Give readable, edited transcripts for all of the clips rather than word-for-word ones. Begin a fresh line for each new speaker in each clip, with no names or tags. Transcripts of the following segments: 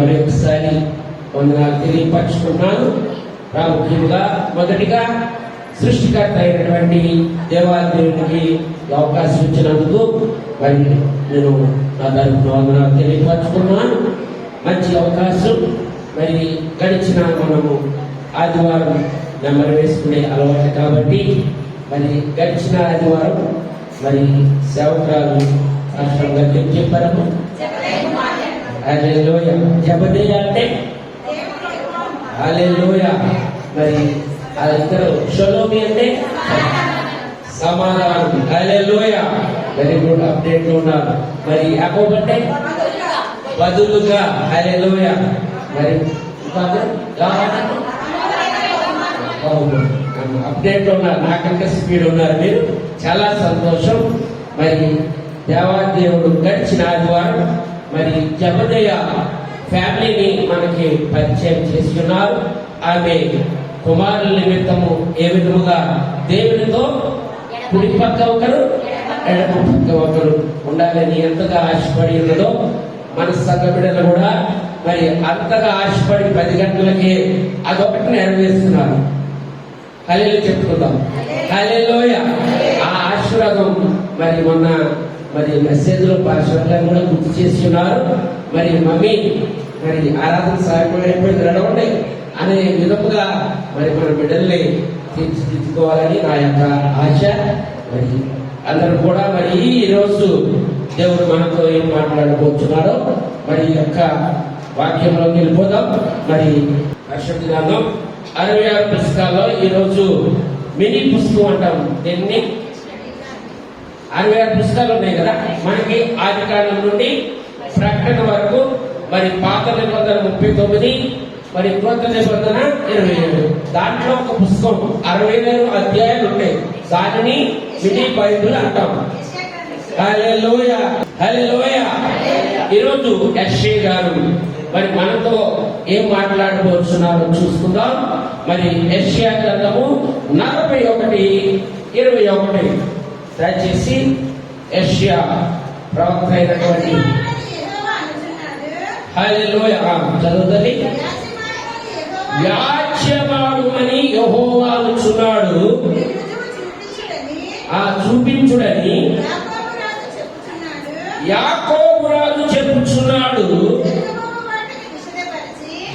మరి ఒకసారి వందనాలు తెలియపరుచుకున్నాను. ప్రాముఖ్యంగా మొదటిగా సృష్టికర్త అయినటువంటి దేవాదేవునికి అవకాశం ఇచ్చినందుకు మరి నేను నా తరపున వందనాలు తెలియపరుచుకున్నాను. మంచి అవకాశం. మరి గడిచిన మనము ఆదివారం నెంబర్ వేసుకునే అలవాటు కాబట్టి మరి గడిచిన ఆదివారం మరి సేవకురాలు రాష్ట్రంగా చెప్పారు. హల్లెలూయ. జబదేయ అంటే హల్లెలూయ. మరి ఆ ఇద్దరు షలోమి అంటే సమాధానం. హల్లెలూయ. వెరీ గుడ్, అప్డేట్ లో ఉన్నారు. మరి యాకోబు అంటే బదులుగా. హల్లెలూయ. మరి అప్డేట్ లో ఉన్నారు, నాకంటే స్పీడ్ ఉన్నారు మీరు. చాలా సంతోషం. మరి దేవాదేవుడు గడిచిన ఆదివారం మరి జబదేయ ఫ్యామిలీని మనకి పరిచయం చేస్తున్నారు. ఆమె కుమారుల నిమిత్తము ఏ విధముగా దేవునితో కుడి పక్క ఒకరు ఎడమ పక్క ఒకరు ఉండాలని ఎంతగా ఆశపడి ఉన్నదో మన సంఘ బిడ్డలు కూడా మరి అంతగా ఆశపడి 10 గంటలకే అదొకటి నెరవేరుస్తున్నారు. హల్లెలూయా చెప్పుకుందాం. హల్లెలూయా. ఆ ఆశీర్వాదం మరి మొన్న మరి మెసేజ్ లో పాస్టర్ కూడా గుర్తు చేసి ఉన్నారు. మరి మమ్మీ మరి ఆరాధన సహాయకులు అయిపోయింది నడవండి అనే విధముగా మరి మన బిడ్డల్ని తీర్చిదిద్దుకోవాలని నా యొక్క ఆశ. మరి అందరూ కూడా మరి ఈ రోజు దేవుడు మనతో ఏం మాట్లాడబోతున్నాడో మరి ఈ యొక్క వాక్యంలోకి వెళ్ళిపోదాం. మరి పరిశుద్ధ గ్రంథం 66 పుస్తకాల్లో ఈ రోజు మినీ పుస్తకం అంటాం. దీన్ని 66 పుస్తకాలు ఉన్నాయి కదా మనకి. ఆది కాండం నుండి ప్రకటన వరకు. మరి పాత నిబంధన 39, మరి కొత్త నిబంధన 27. దాంట్లో ఒక పుస్తకం 67 అధ్యాయాలు ఉంటాయి. దానిని మినీ బైబిల్ అంటాం. హల్లెలూయా. హల్లెలూయా. ఈరోజు యెషయా గారు మరి మనతో ఏం మాట్లాడబోతున్నారో చూసుకుందాం. మరి యెషయా గ్రంథము 41:21. దయచేసి యెషయా ప్రవక్త అయినటువంటి హల్లెలూయా చదువుతుంది. వ్యాజ్యమాడుమని యెహోవా అనుచున్నాడు, చూపించుడని యాకోబు రాజు చెప్పుచున్నాడు.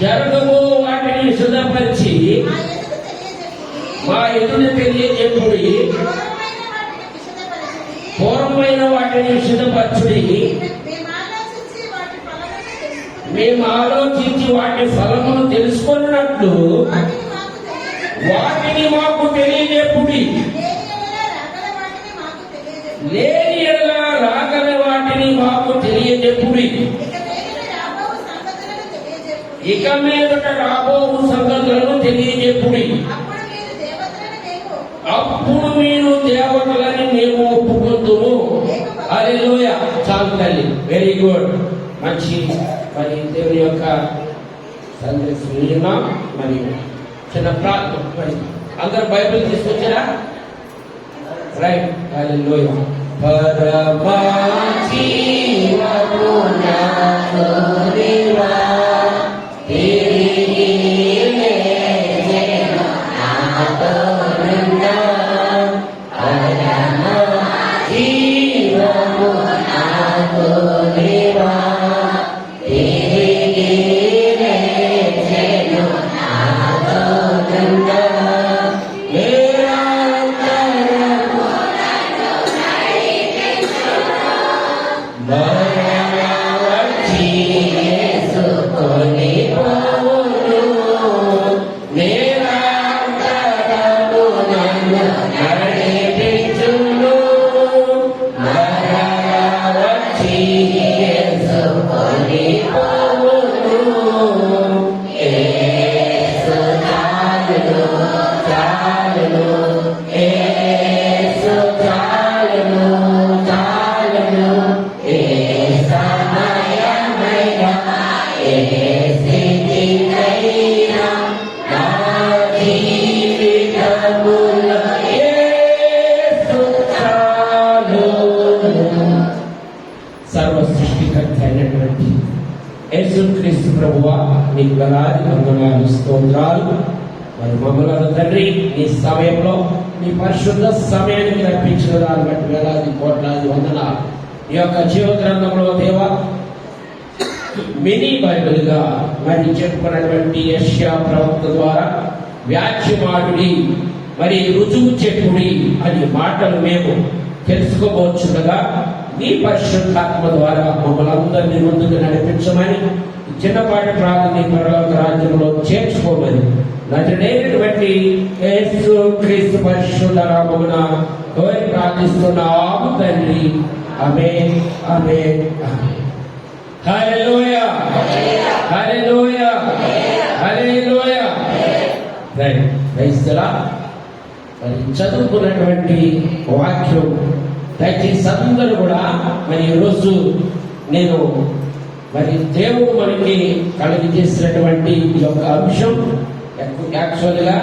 జరగబో వాటిని విశదపరిచి మా ఎదురు తెలియజెప్పుడి. పూర్వమైన వాటిని విశదపరచుడి. మేము ఆలోచించి వాటి ఫలమును తెలుసుకున్నట్లు వాటిని మాకు తెలియజెప్పుడి. లేని ఎడల రాగల వాటిని మాకు తెలియజెప్పుడి. ఇక మీదట రాబో సంగతులను తెలియజెప్పుడి. అప్పుడు మీరు దేవతలని మేము ఒప్పుకుందుము. హల్లెలూయా. చాలు తల్లి, వెరీ గుడ్. మంచి మరి దేవుని యొక్క సందేశం విన్నాం. మరి చిన్న ప్రార్థన. మరి అందరు బైబిల్ తీసుకొచ్చారా? రైట్. హల్లెలూయా. పరమా జీవము నాకు దేవా
Yes,
ప్రభువా, నీకు వేలాది వందనాలు, స్తోత్రాలు. మరి మమ్మల్ని తండ్రి నీ సమయంలో నీ పరిశుద్ధ సమయానికి రప్పించిన దాన్ని బట్టి వేలాది కోట్లాది వందనాలు. ఈ యొక్క జీవ గ్రంథంలో దేవా మినీ బైబిల్ గా మరి చెప్పుకున్నటువంటి యెషయా ప్రవక్త ద్వారా వ్యాఖ్యమాడుడి, మరి రుజువు చెప్పుడి అనే మాటలు మేము తెలుసుకోవచ్చుండగా నీ పరిశుద్ధాత్మ ద్వారా మమ్మల్ని అందరినీ ముందుకు నడిపించమని చిన్నపాటి ప్రార్థన పరలోక రాజ్యంలో చేర్చుకోమని నజరేయుడైనటువంటి యేసు క్రీస్తు పరిశుద్ధ నామమున కోరి ప్రార్థిస్తున్నాము తండ్రి. ఆమేన్, ఆమేన్, ఆమేన్. హల్లెలూయా, హల్లెలూయా, హల్లెలూయా. Praise the lord. మరి చదువుకున్నటువంటి వాక్యం దయచేసి అందరూ కూడా మరి ఈరోజు నేను మరి దేవుడు మనకి కలిగి చేసినటువంటి ఈ యొక్క అంశం యాక్చువల్గా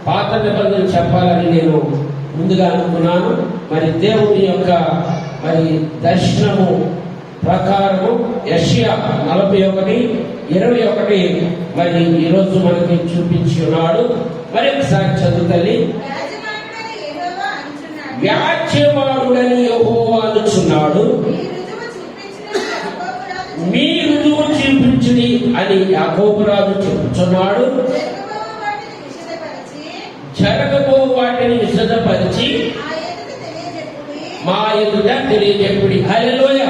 పాత నిబంధనలు చెప్పాలని నేను ముందుగా అనుకున్నాను. మరి దేవుని యొక్క మరి దర్శనము ప్రకారము యెషయా 41:21 మరి ఈరోజు మనకి చూపించి ఉన్నాడు. మరి ఒకసారి చదువుతల్లి. వ్యాజ్యమాడుడని యెహోవా అనుచున్నాడు, మీ రుజువు చూపించుడి అని యాకోబు రాజు చెప్పుచున్నాడు. జరగబో వాటిని విశదపరిచి మా ఎదుట తెలియజెప్పుడి. హల్లెలూయా,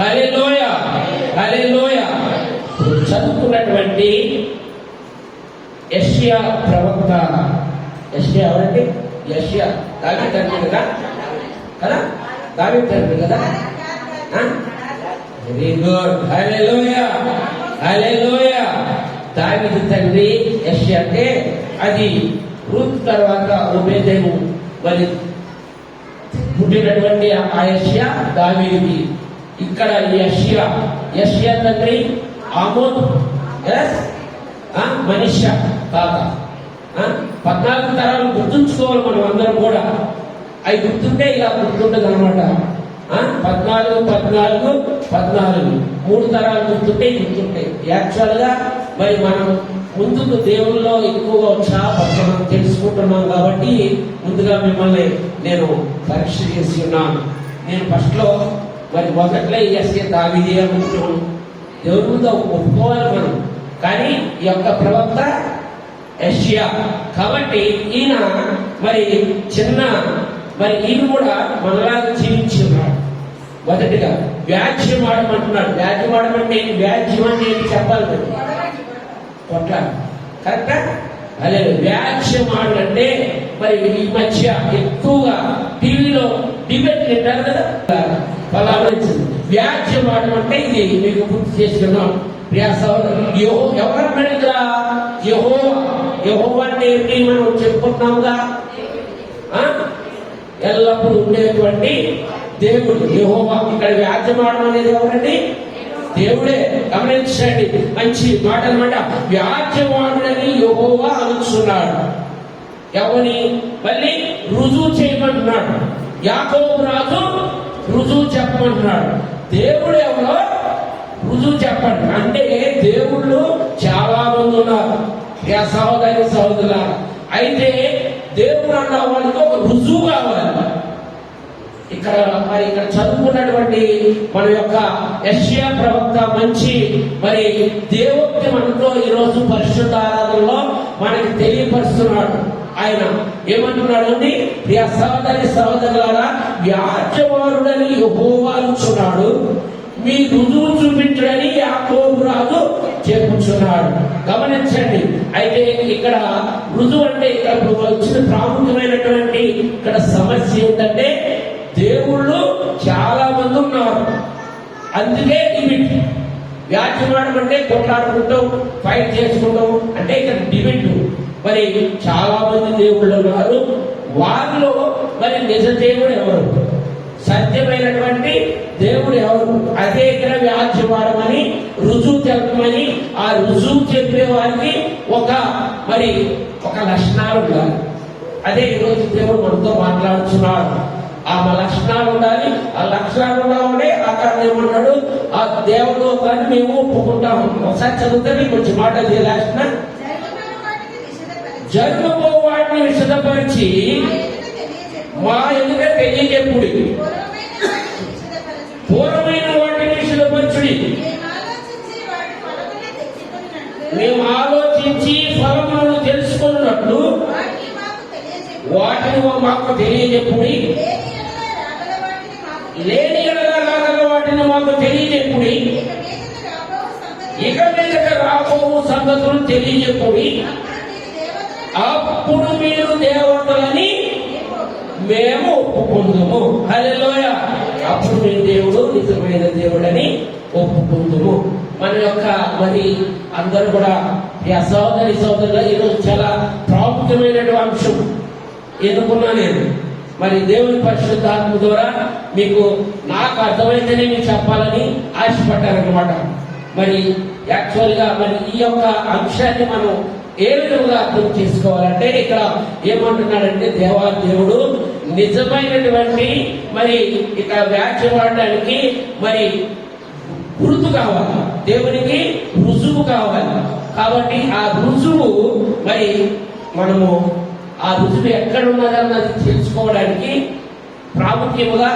హల్లెలూయా, హల్లెలూయా. చదువుకున్నటువంటి యెషయా ప్రవక్త, యెషయా ఎవరండి? యెషయా దావీదు తండ్రి కదా, దావీదు తండ్రి కదా. వెరీ గుడ్, హల్లెలూయా, హల్లెలూయా. దావీదు తండ్రి యెషయా అంటే అది రూత్ తర్వాత ఓబేదేము మరి పుట్టినటువంటి ఆ యెషయా దావీదుకి. ఇక్కడ యెషయా తండ్రి ఆమోన్, మనిష తాత. 14 తరాలు గుర్తుంచుకోవాలి మనం అందరం కూడా. అవి గుర్తుంటే ఇలా గుర్తుంటది అనమాట. 14 3 తరాలు గుర్తుంటాయి. యాక్చువల్ గా మరి మనం ముందుకు దేవుల్లో ఎక్కువగా ఉత్సాహపడుతున్నాం, తెలుసుకుంటున్నాం. కాబట్టి ముందుగా మిమ్మల్ని నేను పరీక్ష చేసి ఉన్నాను. నేను ఫస్ట్ లో మరి మొదట్లో యెషయా దావీదు అనుకుంటున్నాను. దేవుని ముందు ఒప్పుకోవాలి మనం. కానీ ఈ యొక్క ప్రవక్త యెషయా కాబట్టి ఈయన మరి చిన్న మరి ఈయన కూడా మనలాగా జీవించి ఉన్నాడు. మొదటిగా వ్యాజ్యం ఆడమంటున్నాడు. వ్యాజ్యం ఆడమంటే వ్యాజ్యం అంటే ఏంటి చెప్పాలి మరి. కొట్ల కరెక్టా? అదే వ్యాజ్యం ఆడంటే మరి ఈ మధ్య ఎక్కువగా టీవీలో డిబేట్ పెట్టారు కదా, ఫలానించింది. వ్యాజ్యం ఆడమంటే ఇది మీకు గుర్తు చేసుకున్నాం. ఎవరన్నాడు ఇక్కడ? యెహోవా అంటే ఏంటి మనం చెప్పుకుంటున్నాముగా. ఎల్లప్పుడూ ఉండేటువంటి దేవుడు యెహోవా. ఇక్కడ వ్యాజ్యమాడడం అనేది ఎవరండి? దేవుడే. గమనించండి, మంచి మాట అనమాట. వ్యాజ్యమాడుడని యెహోవా అనుచున్నాడు. ఎవరిని మళ్ళీ రుజువు చేయమంటున్నాడు. యాకోబు రాజు రుజువు చెప్పమంటున్నాడు. దేవుడు ఎవరో రుజువు చెప్పండి అంటే దేవుళ్ళు చాలా మంది ఉన్నారు సహోదరి సహోదరుల. అయితే దేవుడు అన్న వాళ్ళకి ఒక రుజువు కావాలి. ఇక్కడ చదువుకున్నటువంటి మన యొక్క యెషయా ప్రవక్త మంచి మరి దేవోక్తి మనతో ఈరోజు పరిశుద్ధ ఆరాధనలో మనకి తెలియపరుస్తున్నాడు. ఆయన ఏమంటున్నాడు అండి? ప్రియ సహోదరి సహోదరులారా, వ్యాజ్యమాడుడని యెహోవా అనుచున్నాడు, మీ రుజువు చూపించడని యాకోబు రాజు చెప్పుచున్నాడు. గమనించండి. అయితే ఇక్కడ రుజువు అంటే ఇక్కడ వచ్చిన ప్రాముఖ్యమైనటువంటి ఇక్కడ సమస్య ఏంటంటే దేవుళ్ళు చాలా మంది ఉన్నారు. అందుకే డిబేట్. వ్యాజ్యమాడడం అంటే కొట్లాడుకుంటాం, ఫైట్ చేసుకుంటాం అంటే ఇక్కడ డిబేట్. మరి చాలా మంది దేవుళ్ళు ఉన్నారు. వారిలో మరి నిజ దేవుడు ఎవరు? సత్యమైనటువంటి దేవుడు ఎవరు? అదే ఇక్కడ వ్యాజ్యమాడమని రుజువు తెలపమని ఆ రుజువు చెప్పే వారికి ఒక లక్షణాలు ఉండాలి. అదే ఈరోజు దేవుడు మనతో మాట్లాడుతున్నాడు. ఆ ఆ లక్షణాలు ఉండాలి. ఆ లక్షణాలు ఉండాలంటే అక్కడ ఏమన్నాడు, ఆ దేవుడు కానీ మేము ఒప్పుకుంటాము. ఒకసారి చదివితే మీకు కొంచెం మాట లక్షణ జరుగుబో వాటిని విశదపరిచి మా ఎదుట తెలియజెప్పుడి, పూర్వమైన వాటిని విశదపరచుడి, మేము ఆలోచించి ఫలములను తెలుసుకున్నట్లు వాటిని మాకు తెలియజెప్పుడి, లేని రాగల వాటిని మాకు తెలియజెప్పుడి, ఇక మీదట రాబో సంగతులు తెలియజెప్పుడి, అప్పుడు మీరు దేవతలని మేము ఒప్పుకుందుము. హల్లెలూయా. అప్పుడు మీ దేవుడు నిజమైన దేవుడని ఒప్పుకుందుము. మన యొక్క మరి అందరూ కూడా సోదరి సోదరులు ఈరోజు చాలా ప్రాముఖ్యమైనటువంటి అంశం ఎన్నుకున్నా నేను. మరి దేవుని పరిశుద్ధాత్మ ద్వారా మీకు నాకు అర్థమైతేనే మీకు చెప్పాలని ఆశపడ్డారనమాట. మరి యాక్చువల్ గా మరి ఈ యొక్క అంశాన్ని మనం ఏ విధంగా అర్థం చేసుకోవాలంటే ఇక్కడ ఏమంటున్నాడంటే దేవుడు నిజమైనటువంటి మరి ఇక్కడ వ్యాఖ్య వాడడానికి మరి గుర్తు కావాలి, దేవునికి రుజువు కావాలి. కాబట్టి ఆ రుజువు మరి మనము ఆ రుజువు ఎక్కడ ఉన్నదన్నది తెలుసుకోవడానికి ప్రాముఖ్యముగా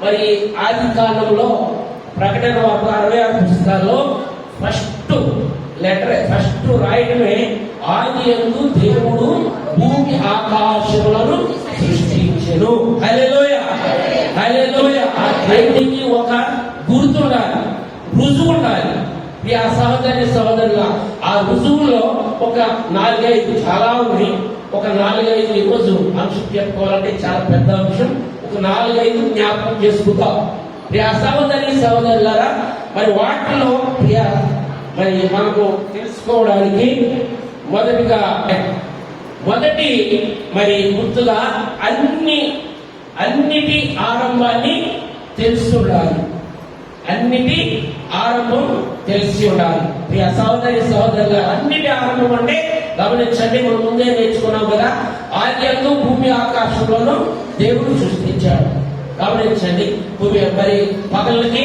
మరి ఆది కాలంలో ప్రకటన 66 పుస్తకాల్లో ఫస్ట్ రాయడమే ఆది యందు దేవుడు భూమి ఆకాశములను సృష్టించెను. హల్లెలూయా, హల్లెలూయా. ఆ దేవునికి ఒక గుర్తు ఉండాలి, రుజువు ఉండాలి. ఆ సహోదరుల ఆ రుజువులో ఒక 4-5 చాలా ఉన్నాయి. ఒక 4-5 ఈరోజు అంశం చెప్పుకోవాలంటే చాలా పెద్ద అంశం. ఒక 4-5 జ్ఞాపకం చేసుకుంటాం. ఆ సహోదరులారా మరి వాటిలో మరి మనకు తెలుసుకోవడానికి మొదటి మరి గుర్తుగా అన్నిటి ఆరంభాన్ని తెలిసి ఉండాలి. అన్నిటి ఆరంభం తెలిసి ఉండాలి. ప్రియ సహోదరుల అన్నిటి ఆరంభం అంటే గమనించండి, మనం ముందే నేర్చుకున్నాం కదా, ఆది యందు భూమి ఆకాశంలోనూ దేవుడు సృష్టించాడు. గమనించండి, భూమి మరి పగలకి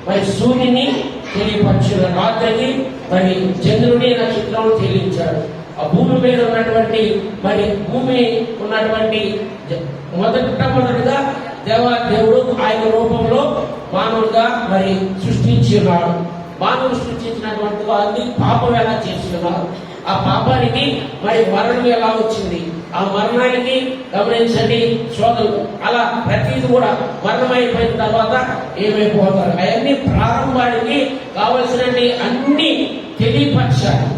మరి సూర్యుని తెలియపరిచిన, రాత్రికి మరి చంద్రుని నక్షత్రం తెలియించాడు. ఆ భూమి మీద ఉన్నటువంటి మరి భూమి ఉన్నటువంటి మొదటగా దేవుడు ఆయన రూపంలో మానవుడుగా మరి సృష్టించి ఉన్నాడు. మానవుడు సృష్టించినటువంటి వారిని పాపం ఎలా చేస్తున్నారు, ఆ పాపానికి మరి మరణం ఎలా వచ్చింది, ఆ మరణానికి గమనించండి సోదరులు, అలా ప్రతిది కూడా మరణం అయిపోయిన తర్వాత ఏమైపోతారు, అవన్నీ ప్రారంభానికి కావలసినవి అన్ని తెలియపరచాలి.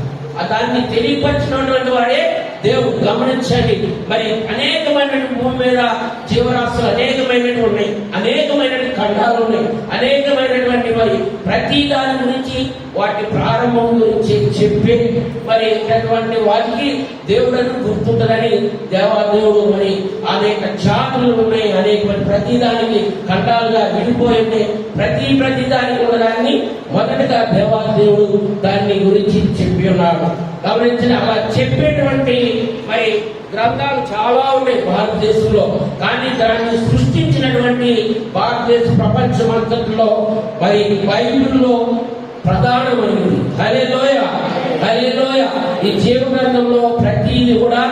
దాన్ని తెలియపరిచినటువంటి వాడే దేవుడు. గమనించండి, మరి అనేకమైనటువంటి భూమి మీద జీవరాశులు అనేకమైనటువంటి ఉన్నాయి, అనేకమైనటువంటి ఖండాలు ఉన్నాయి, అనేకమైనటువంటి మరి ప్రతి దాని గురించి వాటి ప్రారంభం గురించి చెప్పి మరి అటువంటి వాటికి దేవుడని గుర్తుంటుందని దేవాదేవుడు మరి అనేక జాతులు ఉన్నాయి, అనేక ప్రతి దానికి ఖండాలుగా విడిపోయింది. ప్రతి దానికి ఉన్నదాన్ని మొదటగా దేవాదేవుడు దాన్ని గురించి చెప్పి ఉన్నాడు. గమనించిన అలా చెప్పేటువంటి మరి గ్రంథాలు చాలా ఉన్నాయి భారతదేశంలో. కానీ దాన్ని సృష్టించినటువంటి భారతదేశ ప్రపంచం అంతట్లో మరి బైబిల్లో ప్రధానమైనది. హల్లెలూయా, హల్లెలూయా. ఈ జీవ గ్రంథంలో ప్రతిది కూడా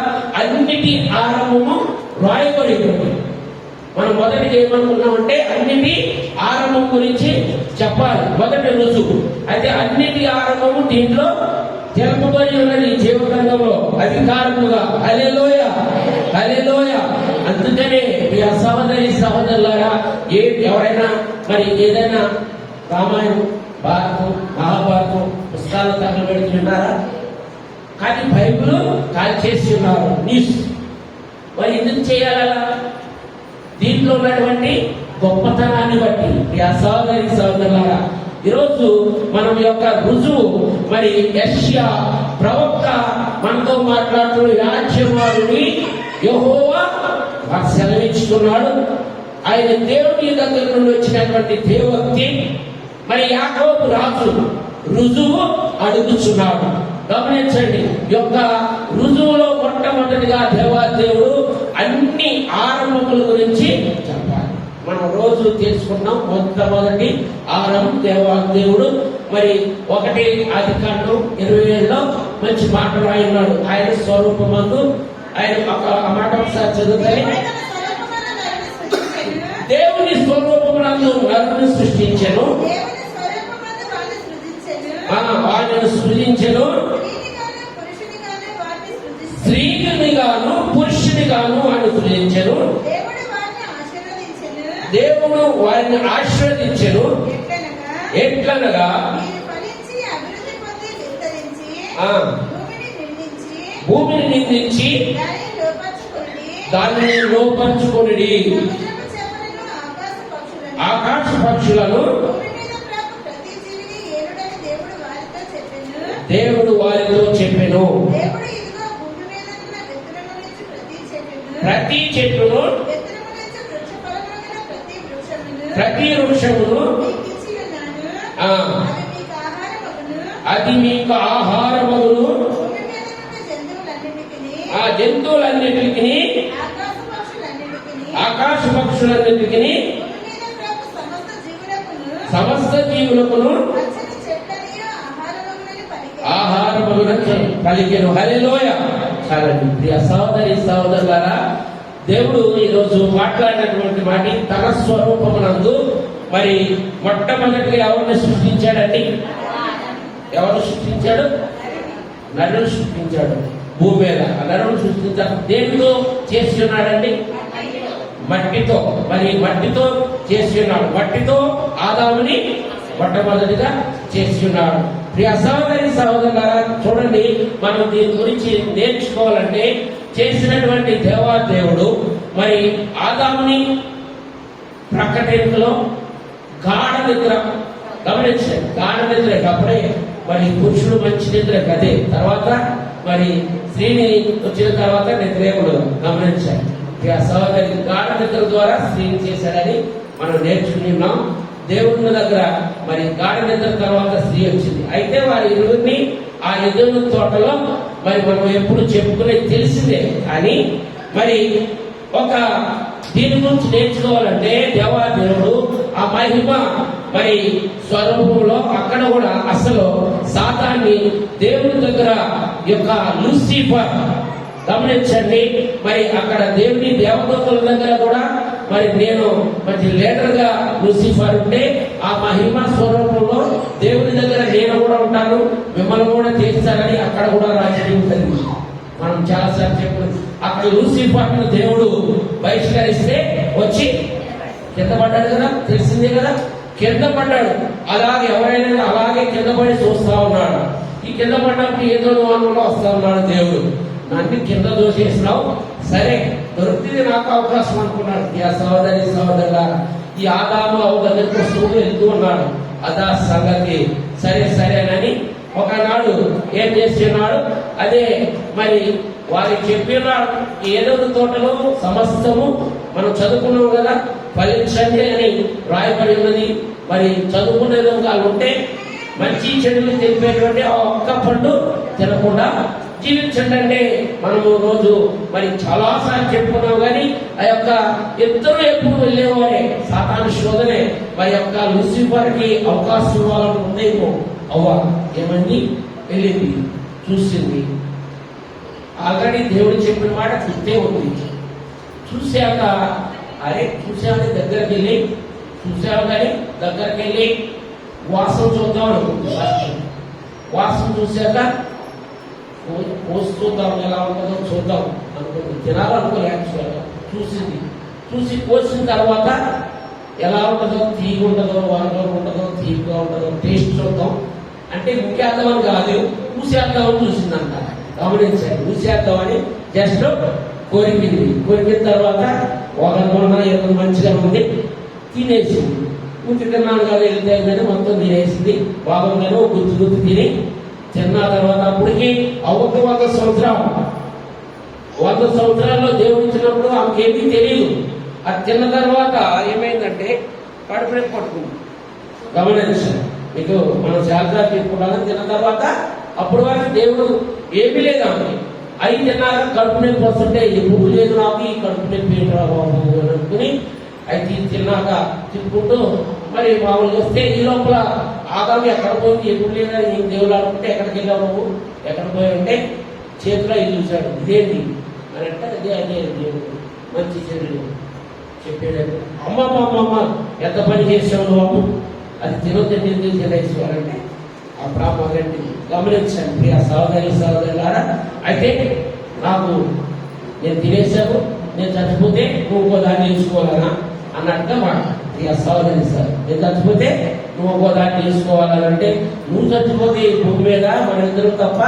అన్నిటి ఆరంభము రాయబడి ఉంది. మనం మొదటిగా ఏమనుకున్నామంటే అన్నిటి ఆరంభం గురించి చెప్పాలి, మొదటి రుజువు. అయితే అన్నిటి ఆరంభము దీంట్లో తెలుపబడి ఉన్నది జీవ గ్రంథంలో అధికారముగా. హల్లెలూయా, హల్లెలూయా. అందుకనే మీ సహోదరులారా ఎవరైనా మరి ఏదైనా రామాయణం, భారతం, మహాభారతం పుస్తకాలు తగలబెడుతున్నారా? కానీ బైబిల్ కాల్ చేసి ఉన్నారు న్యూస్. మరి ఎందుకు చేయాలా? దీంట్లో ఉన్నటువంటి గొప్పతనాన్ని బట్టి ఆ సహోదరులారా ఈరోజు మనం యొక్క రుజువు మరి యెషయా ప్రవక్త మనతో మాట్లాడుతున్న రాజ్యవారుని యెహోవా సెలవిస్తున్నాడు. ఆయన దేవుని దగ్గర నుండి వచ్చినటువంటి దేవోక్తి మరి యాకోబు రాజు రుజువు అడుగుతున్నాడు. గమనించండి, యొక్క రుజువులో మొట్టమొదటిగా దేవాదేవుడు అన్ని ఆరంభముల గురించి చెప్పాలి. రోజు తెలుసుకున్నాం. మొట్టమొదటి ఆరంభం దేవుడు మరి 1 ఆదికాండం 27లో మంచి మాటలు రాయన్నాడు. ఆయన స్వరూపమందు ఆయన ఆ మాట ఒకసారి చదువుతాయి. దేవుని స్వరూపమునందు నరుని సృష్టించెను, వారిని సృజించెను, స్త్రీని గాను పురుషుని గాను ఆయన సృజించెను. దేవుడు వారిని ఆశీర్వదించెను. ఎట్లనగా భూమిని నిందించి దానిని లోపరుచుకొనిడి, ఆకాశ పక్షులను దేవుడు వారితో చెప్పెను. ప్రతి చెట్టును ప్రతి వృక్షమును అది మీకు ఆహారమును, ఆ జంతువులన్నిటికీ ఆకాశ పక్షులన్నిటికీ సమస్త జీవులకును ఆహారములను పలికెను. హల్లెలూయా. చాలండి ప్రియ సహోదరి సహోదరులారా, దేవుడు ఈరోజు మాట్లాడినటువంటి మాట తన స్వరూపమునందు మరి మొట్టమొదటిగా ఎవరిని సృష్టించాడండి? ఎవరు సృష్టించాడు? నరుని సృష్టించాడు. భూమి మీద నరుని సృష్టించాడు. దేనితో చేసి ఉన్నాడండి? మట్టితో. మరి మట్టితో చేసి ఉన్నాడు. మట్టితో ఆదాముని మొట్టమొదటిగా చేసి ఉన్నాడు. ప్రియ సహోదరి సహోదరులారా, చూడండి, మనం దీని గురించి నేర్చుకోవాలంటే చేసినటువంటి దేవాదేవుడు మరి ఆదాముని ప్రకటనలో గాఢ నిద్ర గమనించాడు. గాఢ నిద్ర అప్పుడే మరి పురుషుడు మంచి నిద్ర కదే. తర్వాత మరి స్త్రీని వచ్చిన తర్వాత నిద్రేముడు గమనించాడు. ఇక సహోదరి గాఢ నిద్ర ద్వారా స్త్రీని చేశాడని మనం నేర్చుకున్నాం. దేవుని దగ్గర మరి గాఢ నిద్ర తర్వాత స్త్రీ వచ్చింది. అయితే వారి ఇరువురిని ఆ ఎదురు తోటలో మరి మనం ఎప్పుడు చెప్పుకునే తెలిసిందే. కానీ మరి ఒక దీని గురించి నేర్చుకోవాలంటే దేవాదేవుడు ఆ మహిమ మరి స్వరూపంలో అక్కడ కూడా అసలు సాతాన్ని దేవుని దగ్గర యొక్క లూసిఫర్ గమనించండి. మరి అక్కడ దేవుని దేవదూతల దగ్గర కూడా మరి నేను మంచి లీడర్ గా లూసిఫర్ ఉంటే ఆ మహిమ స్వరూపంలో దేవుని దగ్గర నేను కూడా ఉంటాను, మిమ్మల్ని కూడా చేస్తానని అక్కడ కూడా రాసి ఉంటుంది. మనం చాలాసార్లు చెప్పారు. అక్కడ లూసిఫర్ దేవుడు బహిష్కరిస్తే వచ్చి కింద పడ్డాడు కదా, తెలిసిందే కదా, కింద పడ్డాడు. అలాగే ఎవరైనా అలాగే కింద పడి చూస్తా ఉన్నాడు. ఈ కింద పడ్డప్పుడు ఏదో అనుభవంలో వస్తా ఉన్నాడు దేవుడు. నన్ను కింద దోషేసినావు, సరే దొరికింది నాకు అవకాశం అనుకున్నాడు. ఈ సహోదరి సహోదరుల ఈ ఆదాము అవగతికి వస్తూ వెళ్తూ ఉన్నాడు. అదా సంగతి. సరేనని ఒకనాడు ఏం చేస్తున్నాడు, అదే మరి వారికి చెప్పినాడు, ఏదో తోటలో సమస్తము మనం చదువుకున్నాం కదా, ఫలించండి అని రాయబడి ఉన్నది. మరి చదువుకునే వాళ్ళు ఉంటే మంచి చెడులు తెలిపేటువంటి ఆ ఒక్క పండు తినకుండా జీవించండి అంటే మనము రోజు మరి చాలాసార్లు చెప్పుకున్నాం. కానీ ఆ యొక్క ఇద్దరు ఎప్పుడు వెళ్ళేవారే సాతాను శోధనే. మరి యొక్క లూసిఫర్కి అవకాశం ఇవ్వాలని ఉందేమో. అవ్వ ఏమండి వెళ్ళింది, చూసింది. ఆల్రెడీ దేవుడు చెప్పిన మాట చూస్తే ఉంది. చూశాక అరే చూసామని దగ్గరికి వెళ్ళి చూసాము, కానీ దగ్గరికి వెళ్ళి వాసన చూద్దాం అనుకుంది. వాసన చూశాక కోసి చూద్దాం, ఎలా ఉంటుందో చూద్దాం అనుకుంది. తినాలనుకోలే, చూసింది. చూసి కోసిన తర్వాత ఎలా ఉంటుందో, తీగ ఉంటుందో, వరగా ఉంటుందో, తీపిగా ఉంటుందో టేస్ట్ చూద్దాం అంటే ముఖ్యార్థమని కాదు, చూసేద్దామని చూసిందంట. గమనించండి, చూసేద్దామని జస్ట్ కోరికింది. కోరికిన తర్వాత ఒకరికొన్న ఏదో మంచిగా ఉంది, తినేసింది. గుర్తు తిన్నాను కదా వెళ్తే మొత్తం తినేసింది. బాగుందని గుర్తు తిని తిన్న తర్వాత అప్పటికి అవ్వకు 100 సంవత్సరాలు. 100 సంవత్సరాల్లో దేవుడు ఇచ్చినప్పుడు ఆమెకేమీ తెలియదు. అది తిన్న తర్వాత ఏమైందంటే కడుపునే పట్టుకుంది. గమనించండి, మీకు మనం శాస్త్రాలు చెప్పుకుంటామని తిన్న తర్వాత అప్పుడు వరకు దేవుడు ఏమీ లేదు ఆమెకి. అయి తిన్నాక కడుపు నొప్పి వస్తుంటే ఎప్పుడు లేదు నాకు ఈ కడుపు నొప్పి ఏంట్రా బాబు అని అనుకుని అయితే తిన్నాక తిప్పుకుంటూ మరి మామూలుగా వస్తే ఈ లోపల ఆదాము ఎక్కడ పోయింది ఎప్పుడు లేదా నీకు దేవుడు అనుకుంటే ఎక్కడికి వెళ్ళావు నువ్వు ఎక్కడ పోయావంటే చేతిలో ఇది చూశాడు ఇదేంటి అని అంటే అదే దేవుడు మంచి చెడు చెప్పాడు. అమ్మ ఎంత పని చేసావు నువ్వు అది తినొద్దండి ఎందుకు తినేసేవారంటే ఆ బ్రాహ్మణుడిని గమనించాను. ప్రియ సహోదరులారా, అయితే నాకు నేను తినేశాను, నేను చచ్చిపోతే నువ్వు ఇంకో దాన్ని తీసుకోవాలనా అన్నట్టుగా మాట. ప్రియ సహోదరి సార్, నేను చచ్చిపోతే నువ్వు ఇంకో దాన్ని తీసుకోవాలంటే నువ్వు చచ్చిపోతే ఈ భూమి మీద మన ఇద్దరు తప్ప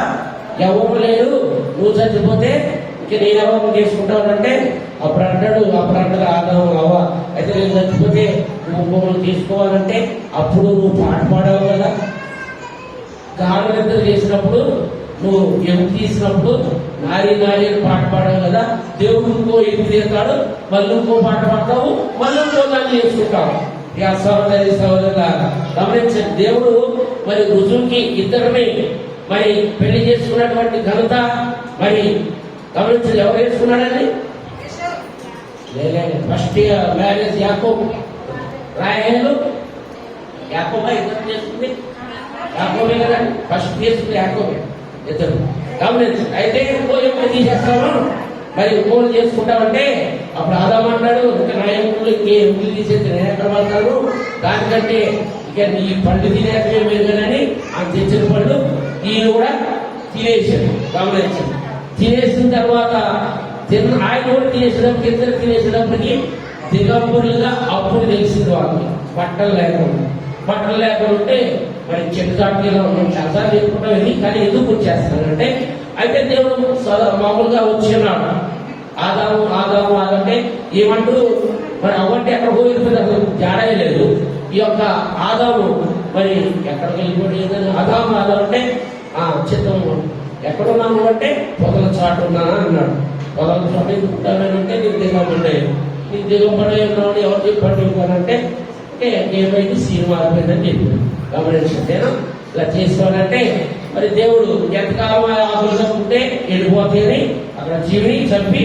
ఎవరు లేరు, నువ్వు చచ్చిపోతే ఇంక నేను ఎవరు చేసుకుంటానంటే అప్పుడు అంటాడు ఆదాము అవ్వ అయితే నేను చచ్చిపోతే నువ్వు ఇంకొకరు తీసుకోవాలంటే అప్పుడు నువ్వు పాట పాడావు కదా, గాలి నిద్ర చేసినప్పుడు నువ్వు ఎముక తీసినప్పుడు నారీ పాట పాడావు కదా, దేవుడు ఇంకో ఎముక తీస్తాడు, మళ్ళీ ఇంకో పాట పాడతావు, మళ్ళీ ఇంకో దాన్ని చేసుకుంటావు. ఇక సహోదరులా గమనించండి, దేవుడు మరి రుజువుకి ఇద్దరిని మరి పెళ్లి చేసుకున్నటువంటి ఘనత మరి గమనించండి. ఎవరు చేసుకున్నాడని ఫస్ట్ మ్యారేజ్ యాకోబు, రాహేలు యాకోబా ఇద్దరు చేసుకుంది, యాకోబే కదా ఫస్ట్ చేసుకుంది యాకోబే ఇద్దరు. గమనించండి. అయితే ఇంకో ఎముక తీసేస్తాను మరి ఇంకోటి చేసుకుంటామంటే అప్పుడు ఆదాము అంటాడు ఇంకా నా ఎముకలు ఎముకలు తీసేస్తే నేను ఎక్కడ పడతాను, దానికంటే ఇక నీ పండు తినేకమే మేలుగానని ఆ తెచ్చిన పండు ఈయన కూడా తినేసాడు. గమనించండి. తినేసిన తర్వాత ఆయన కూడా తినేసేటప్పుడు ఇద్దరు తినేసేటప్పటికి దిగంబరులుగా అప్పుడు తెలిసింది వాళ్ళకి బట్టలు లేకుండా ఉంటే మరి చెట్టు చాటుగా మనం చాలాసార్లు చెప్పుకుంటాం ఇది, కానీ ఎందుకు వచ్చేస్తానంటే అయితే దేవుడు మామూలుగా వచ్చినాడు ఆదాము అంటే ఏమంటూ మరి అవ్వంటే ఎక్కడ పోయిపోయింది అసలు జాడే లేదు. ఈ యొక్క ఆదాము మరి ఎక్కడికి వెళ్ళిపోయి ఆదాము అంటే చిత్తం ఎక్కడున్నాను అంటే పొదల చాటు ఉన్నానా అన్నాడు. పొదల చాటు ఉంటానంటే నీకు దిగబడ్డాయి, నీకు దిగబడే ఉన్నాడు ఎవరు చెప్పండి అంటే ఏమైంది సినిమా అయిపోయిందని చెప్పాడు. గమనించండి. ఇలా చేసుకోవాలంటే మరి దేవుడు ఎంతకాలం ఆకులుగా ఉంటే వెళ్ళిపోతాయని అక్కడ జీవిని చంపి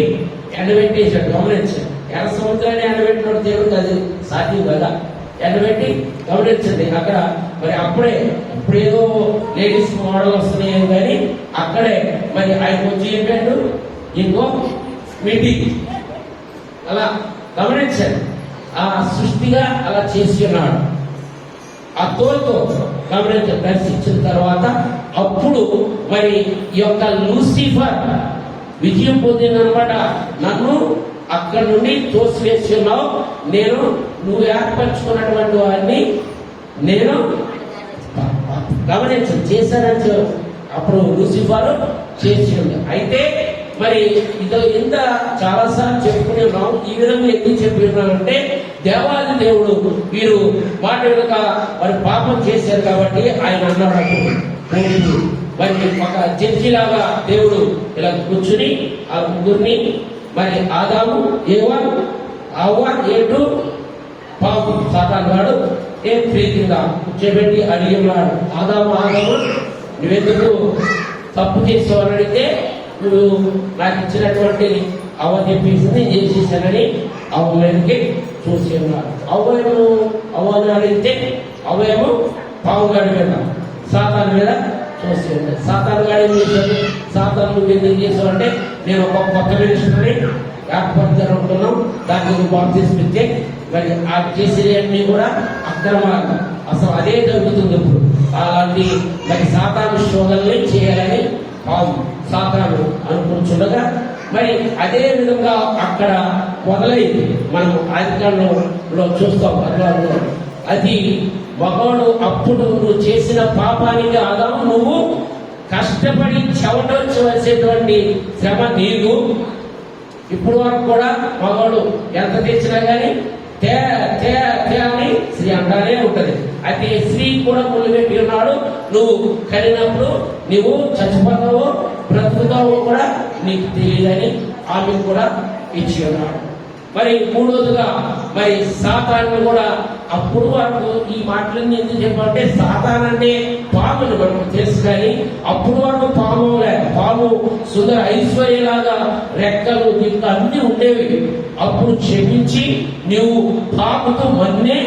ఎండబెట్టేశాడు. గమనించండి. సముద్రాన్ని ఎండబెట్టినాడు దేవుడు, అది సాధ్యం కదా ఎండబెట్టి. గమనించండి. అక్కడ మరి ఇప్పుడేదో లేడీస్ మోడల్ వస్తున్నాయి కానీ అక్కడే మరి ఆయన వచ్చి చెప్పాడు ఇంకో మీటింగ్ అలా. గమనించండి. ఆ సృష్టిగా అలా చేసి ఉన్నాడు. ఆ తోలుతో గమనించండి. దర్శించిన తర్వాత అప్పుడు మరి ఈ యొక్క లూసిఫర్ విజయం పొందిందనమాట. నన్ను అక్కడి నుండి తోసివేసి ఉన్నావు, నువ్వు ఏర్పరచుకున్నటువంటి వారిని నేను గమనించండి చేశానని అప్పుడు లూసిఫర్ చేసి ఉంది. అయితే మరి ఇదో ఇంత చాలాసార్లు చెప్పుకుని ఉన్నాం. ఈ విధంగా ఎందుకు చెప్పి ఉన్నానంటే దేవాది దేవుడు వీరు మాట వెనుక మరి పాపం చేశారు కాబట్టి ఆయన అన్నాడు మరి ఒక జడ్జిలాగా దేవుడు ఇలా కూర్చుని ఆ ముగ్గురిని మరి ఆదాము అవ్వ ఏడు పాపం సాతాను వాడు ప్రీతిగా కూర్చోబెట్టి అడిగి ఉన్నాడు ఆదాము నువ్వెందుకు తప్పు చేసేవాళ్ళు అడిగితే నువ్వు నాకు ఇచ్చినటువంటి అవ్వ చెప్పేసింది చేసేసానని అవ్వ మీదకి చూసి ఉన్నారు. అవ్వను అడిగితే అవ్వేమో పావుగాడి మీద సాతాను మీద చూసి ఉంది. సాతాను గాడి చేశాడు. సాతాను నువ్వు ఎందుకు చేసావంటే నేను ఒక కొత్త మినిస్టర్ని ఏర్పడతాను అనుకున్నాం, దానికి బాప్తిస్మిస్తే మరి ఆ చేసేవన్నీ కూడా అక్రమాలు. అసలు అదే జరుగుతుంది ఇప్పుడు. అలాంటి మరి సాతాను శోధనని చేయాలని సాతాను అనుకుంటుండగా మరి అదే విధంగా అక్కడ మొదలైంది. మనం ఆదికాండంలో చూస్తాం. అది మగవాడు అప్పుడు నువ్వు చేసిన పాపానికి ఆదాము నువ్వు కష్టపడి చెవటవలసేటువంటి శ్రమ నీకు. ఇప్పుడు వరకు కూడా మగవాడు ఎంత తెచ్చినా కానీ తే అని స్త్రీ అంటానే ఉంటది. అయితే స్త్రీ కూడా ముళ్ళు పెట్టి ఉన్నాడు. నువ్వు కలిగినప్పుడు నువ్వు చచ్చిపోతావో బ్రతుకుతావో కూడా నీకు తెలియదని ఆమె కూడా ఇచ్చి ఉన్నాడు. మరి మూడోదిగా మరి సాతాను కూడా అప్పుడు వరకు ఈ మాటలన్నీ ఎందుకు చెప్పాలంటే సాతాను అంటే పాములు మనకు తెలుసు, కానీ అప్పుడు వరకు పాము పాము సుందర ఐశ్వర్యలాగా రెక్కలు ఇంకా అన్ని ఉండేవి. అప్పుడు క్షమించి నీవు పాముతో మన్నే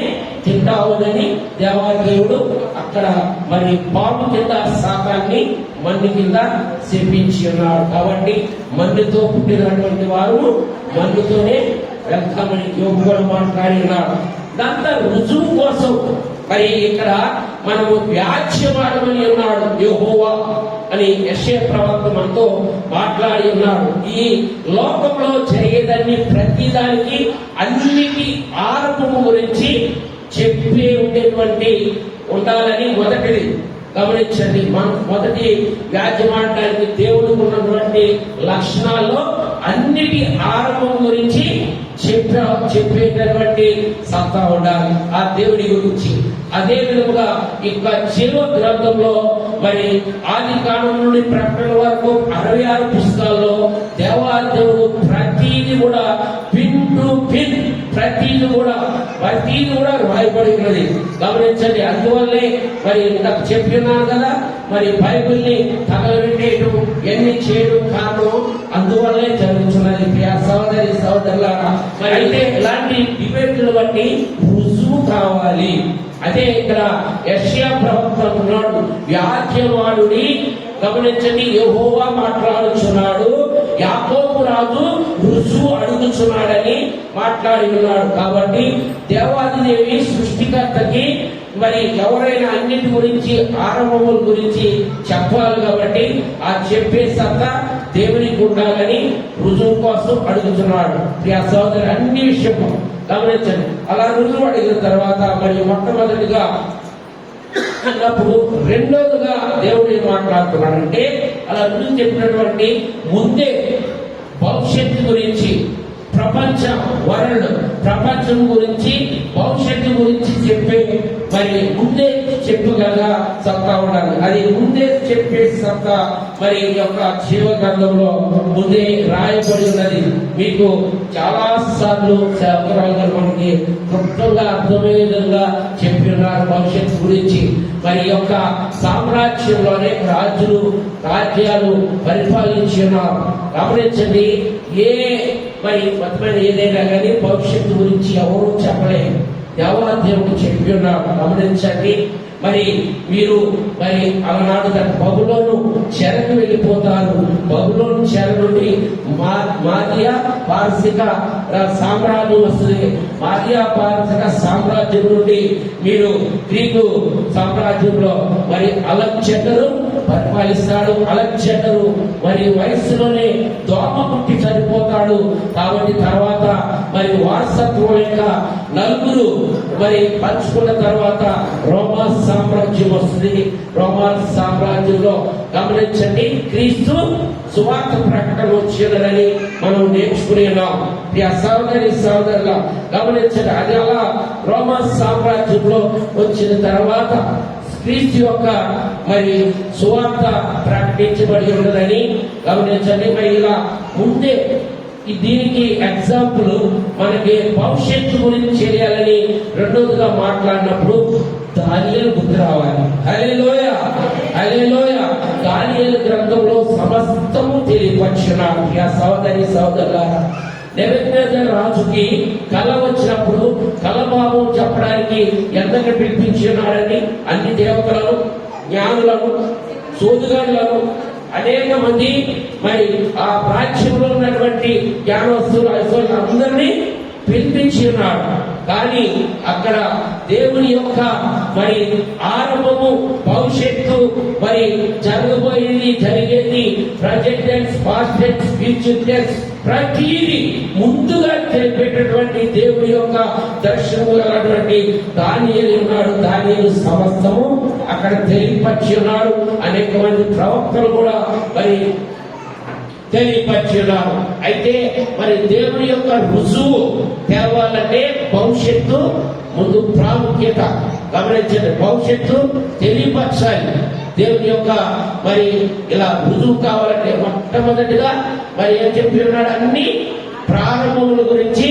తింటావునని దేవాదేవుడు అక్కడ మరి పాము కింద శాపాన్ని మన్ను కింద శపించి ఉన్నాడు. కాబట్టి మన్నుతో పుట్టినటువంటి వారు మన్నుతోనే వెళ్తామని యోగుడు మాట్లాడి ఉన్నాడు. దాంతో రుజువు కోసం మరి ఇక్కడ మనము వ్యాజ్యమాడమని ఉన్నాడు యెహోవా అని యెషయా ప్రవక్త మనతో మాట్లాడి ఉన్నాడు. ఈ లోకంలో జరిగేదాన్ని ప్రతిదానికి అన్నిటి ఆరంభము గురించి చెప్పే ఉండేటువంటి ఉండాలని మొదటిది గమనించండి. మనం మొదటి వ్యాజ్యమాడటానికి దేవుడికి ఉన్నటువంటి లక్షణాల్లో అన్నిటి ఆరంభం గురించి చెప్పేటటువంటి సత్తా ఉండాలి ఆ దేవుడి గురించి. అదే విధముగా ఇక జీవ గ్రంథంలో మరి ఆది కాండం నుండి ప్రకటన వరకు 66 పుస్తకాల్లో దేవాదేవుడు ప్రతిది కూడా పిన్ టు పిన్ ప్రతిది కూడా రాయబడి ఉన్నది. గమనించండి. అందువల్లే మరి నాకు చెప్పినాను కదా, మరి బైబిల్ని తగలబెట్టేయడం ఎన్ని చేయడం కారణం అందువల్లే జరుగుతున్నది. సహోదరి సహోదరులారా, మరి అయితే ఇలాంటి డిబేట్లు బట్టి రుజువు కావాలి. అదే ఇక్కడ యెషయా ప్రవక్త ఉన్నాడు, వ్యాజ్యమాడుని గమనించండి, యెహోవా మాట్లాడుచున్నాడు, యాకోబు రాజు రుజువు అడుగుచున్నాడని మాట్లాడి ఉన్నాడు. కాబట్టి దేవాదిదేవి సృష్టికర్తకి మరి ఎవరైనా అన్నిటి గురించి ఆరంభముల గురించి చెప్పాలి. కాబట్టి ఆ చెప్పే సత్తా దేవునికి ఉండాలని రుజువు కోసం అడుగుతున్నాడు. ప్రియ సోదరు, అన్ని విషయము గమనించండి. అలా రుజువు అడిగిన తర్వాత మరి మొట్టమొదటిగా అన్నప్పుడు రెండోదిగా దేవుడు ఏం మాట్లాడుతున్నాడంటే, అలా రుజువు చెప్పినటువంటి ముందే భవిష్యత్తు గురించి ప్రపంచం గురించి భవిష్యత్తు గురించి చెప్పే మరి ముందే చెప్పగల సత్తా ఉండాలి. అది ముందే చెప్పే సత్తా మరి యొక్క జీవ గ్రంథంలో ముందే రాయబడి ఉన్నది. మీకు చాలా సార్లు మనకి క్లుప్తంగా అర్థమయ్యే విధంగా చెప్పి ఉన్నారు భవిష్యత్తు గురించి. మరి యొక్క సామ్రాజ్యంలోనే రాజ్యాలు పరిపాలించి ఉన్నారు. గమనించండి, మరి మొత్తమైన ఏదైనా కానీ భవిష్యత్తు గురించి ఎవరు చెప్పలేరు, దేవాదేవుడు చెప్పి ఉన్నారు. గమనించండి. మరి మీరు మరి అలనాడు బబులోను చెరకు వెళ్ళిపోతారు. బబులోను చెర నుండి మాదియా పారసిక సామ్రాజ్యం వస్తుంది. మాదియా పారసిక సామ్రాజ్యం నుండి మీరు గ్రీకు సామ్రాజ్యంలో మరి అలెగ్జాండరు పరిపాలిస్తాడు. అలెగ్జాండరు మరి వయస్సులోనే దోమ పుట్టి చనిపోతాడు. కాబట్టి తర్వాత మరి వారసత్వం యొక్క నలుగురు మరి పంచుకున్న తర్వాత రోమా సామ్రాజ్యం వస్తుంది. రోమా సామ్రాజ్యంలో గమనించండి, క్రీస్తు సువార్త ప్రకటన వచ్చిందని మనం నేర్చుకునేలాం. సహోదరుల గమనించండి. అది అలా రోమా సామ్రాజ్యంలో వచ్చిన తర్వాత క్రీస్తు యొక్క మరి సువార్త ప్రకటించబడి ఉన్నదని గమనించండి. మరి ఇలా ముందే దీనికి ఎగ్జాంపుల్ మనకి భవిష్యత్తు గురించి చేయాలని రెండోదిగా మాట్లాడినప్పుడు దానియేలు గుర్తు రావాలి. హల్లెలూయా, హల్లెలూయా. దానియేలు గ్రంథంలో సమస్తము తెలియపరిచినాడు. సహోదరి సహోదరులారా, నెబుకద్నెజరు రాజుకి కళ వచ్చినప్పుడు కళభావం చెప్పడానికి ఎంతగా పిలిపించున్నాడని అన్ని దేవతలను, జ్ఞానులను, సోదుగాళ్లను అనేక మంది మరి ఆ ప్రాచ్యంలో ఉన్నటువంటి జ్ఞానవస్తులు ఐశ్వర్యులు అందరినీ పిలిపించి ఉన్నాడు. కానీ అక్కడ దేవుని యొక్క మరి ఆరంభము, భవిష్యత్తు, మరి జరగబోయేది, జరిగేది, present tense, past tense, future tense ప్రతిదీ ముందుగా తెలిపేటటువంటి దేవుని యొక్క దర్శనము గలటువంటి దానియేలు ఉన్నాడు. దానియేలు సమస్తము అక్కడ తెలియపరిచి ఉన్నాడు. అనేక మంది ప్రవక్తలు కూడా మరి తెలియపరిచి ఉన్నారు. అయితే మరి దేవుని యొక్క రుజువు తేవాలంటే భవిష్యత్తు ముందు ప్రాముఖ్యత గమనించండి. భవిష్యత్తు తెలియపరచాలి. దేవుని యొక్క మరి ఇలా రుజువు కావాలంటే మొట్టమొదటిగా మరి ఏం చెప్పి ఉన్నాడు, అన్ని ప్రారంభముల గురించి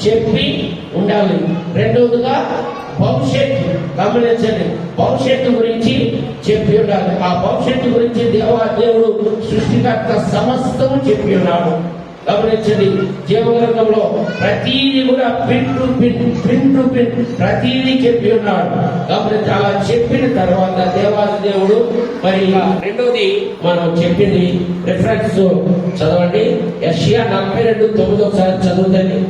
చెప్పి ఉండాలి. రెండవదిగా భవిష్యత్తు గమనించండి, భవిష్యత్తు గురించి చెప్పి ఉన్నాడు. ఆ భవిష్యత్తు గురించి దేవుడు సృష్టికర్త సమస్తము చెప్పి ఉన్నాడు. గమనించండి, జీవగ్రంథంలో ప్రతీది కూడా పిన్ టు పిన్ ప్రతీది చెప్పి ఉన్నాడు. గమనించి అలా చెప్పిన తర్వాత దేవుడు మరి రెండోది మనం చెప్పింది రిఫరెన్స్ చదవండి. యెషయా 42:9 ఒకసారి చదువుతండి.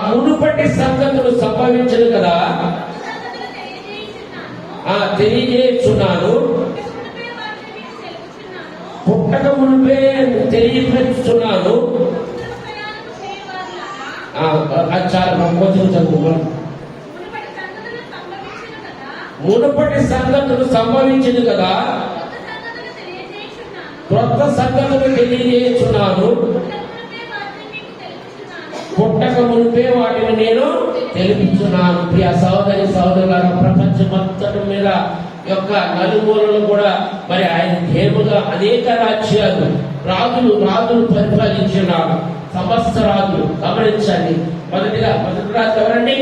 మునుపటి సంగతులు సంభవించను కదా, తెలియజేస్తున్నాను. పుట్టక మునిపే తెలియపరుస్తున్నాను. చాలా కొంచెం చదువు. మునుపటి సంగతులు సంభవించింది కదా, క్రొత్త సంగతులు తెలియజేస్తున్నాను. పుట్టక మునిపే వాటిని నేను తెలిపించున్నాను. ప్రియ సహోదరి సహోదరుల, ప్రపంచమంతటి మీద యొక్క నలుమూలలు కూడా మరి ఆయన ధేముగా అనేక రాజ్యాలు రాజులు పరిపాలించున్నాడు. సమస్త రాజులు గమనించండి. మొదటి రాజు ఎవరండి?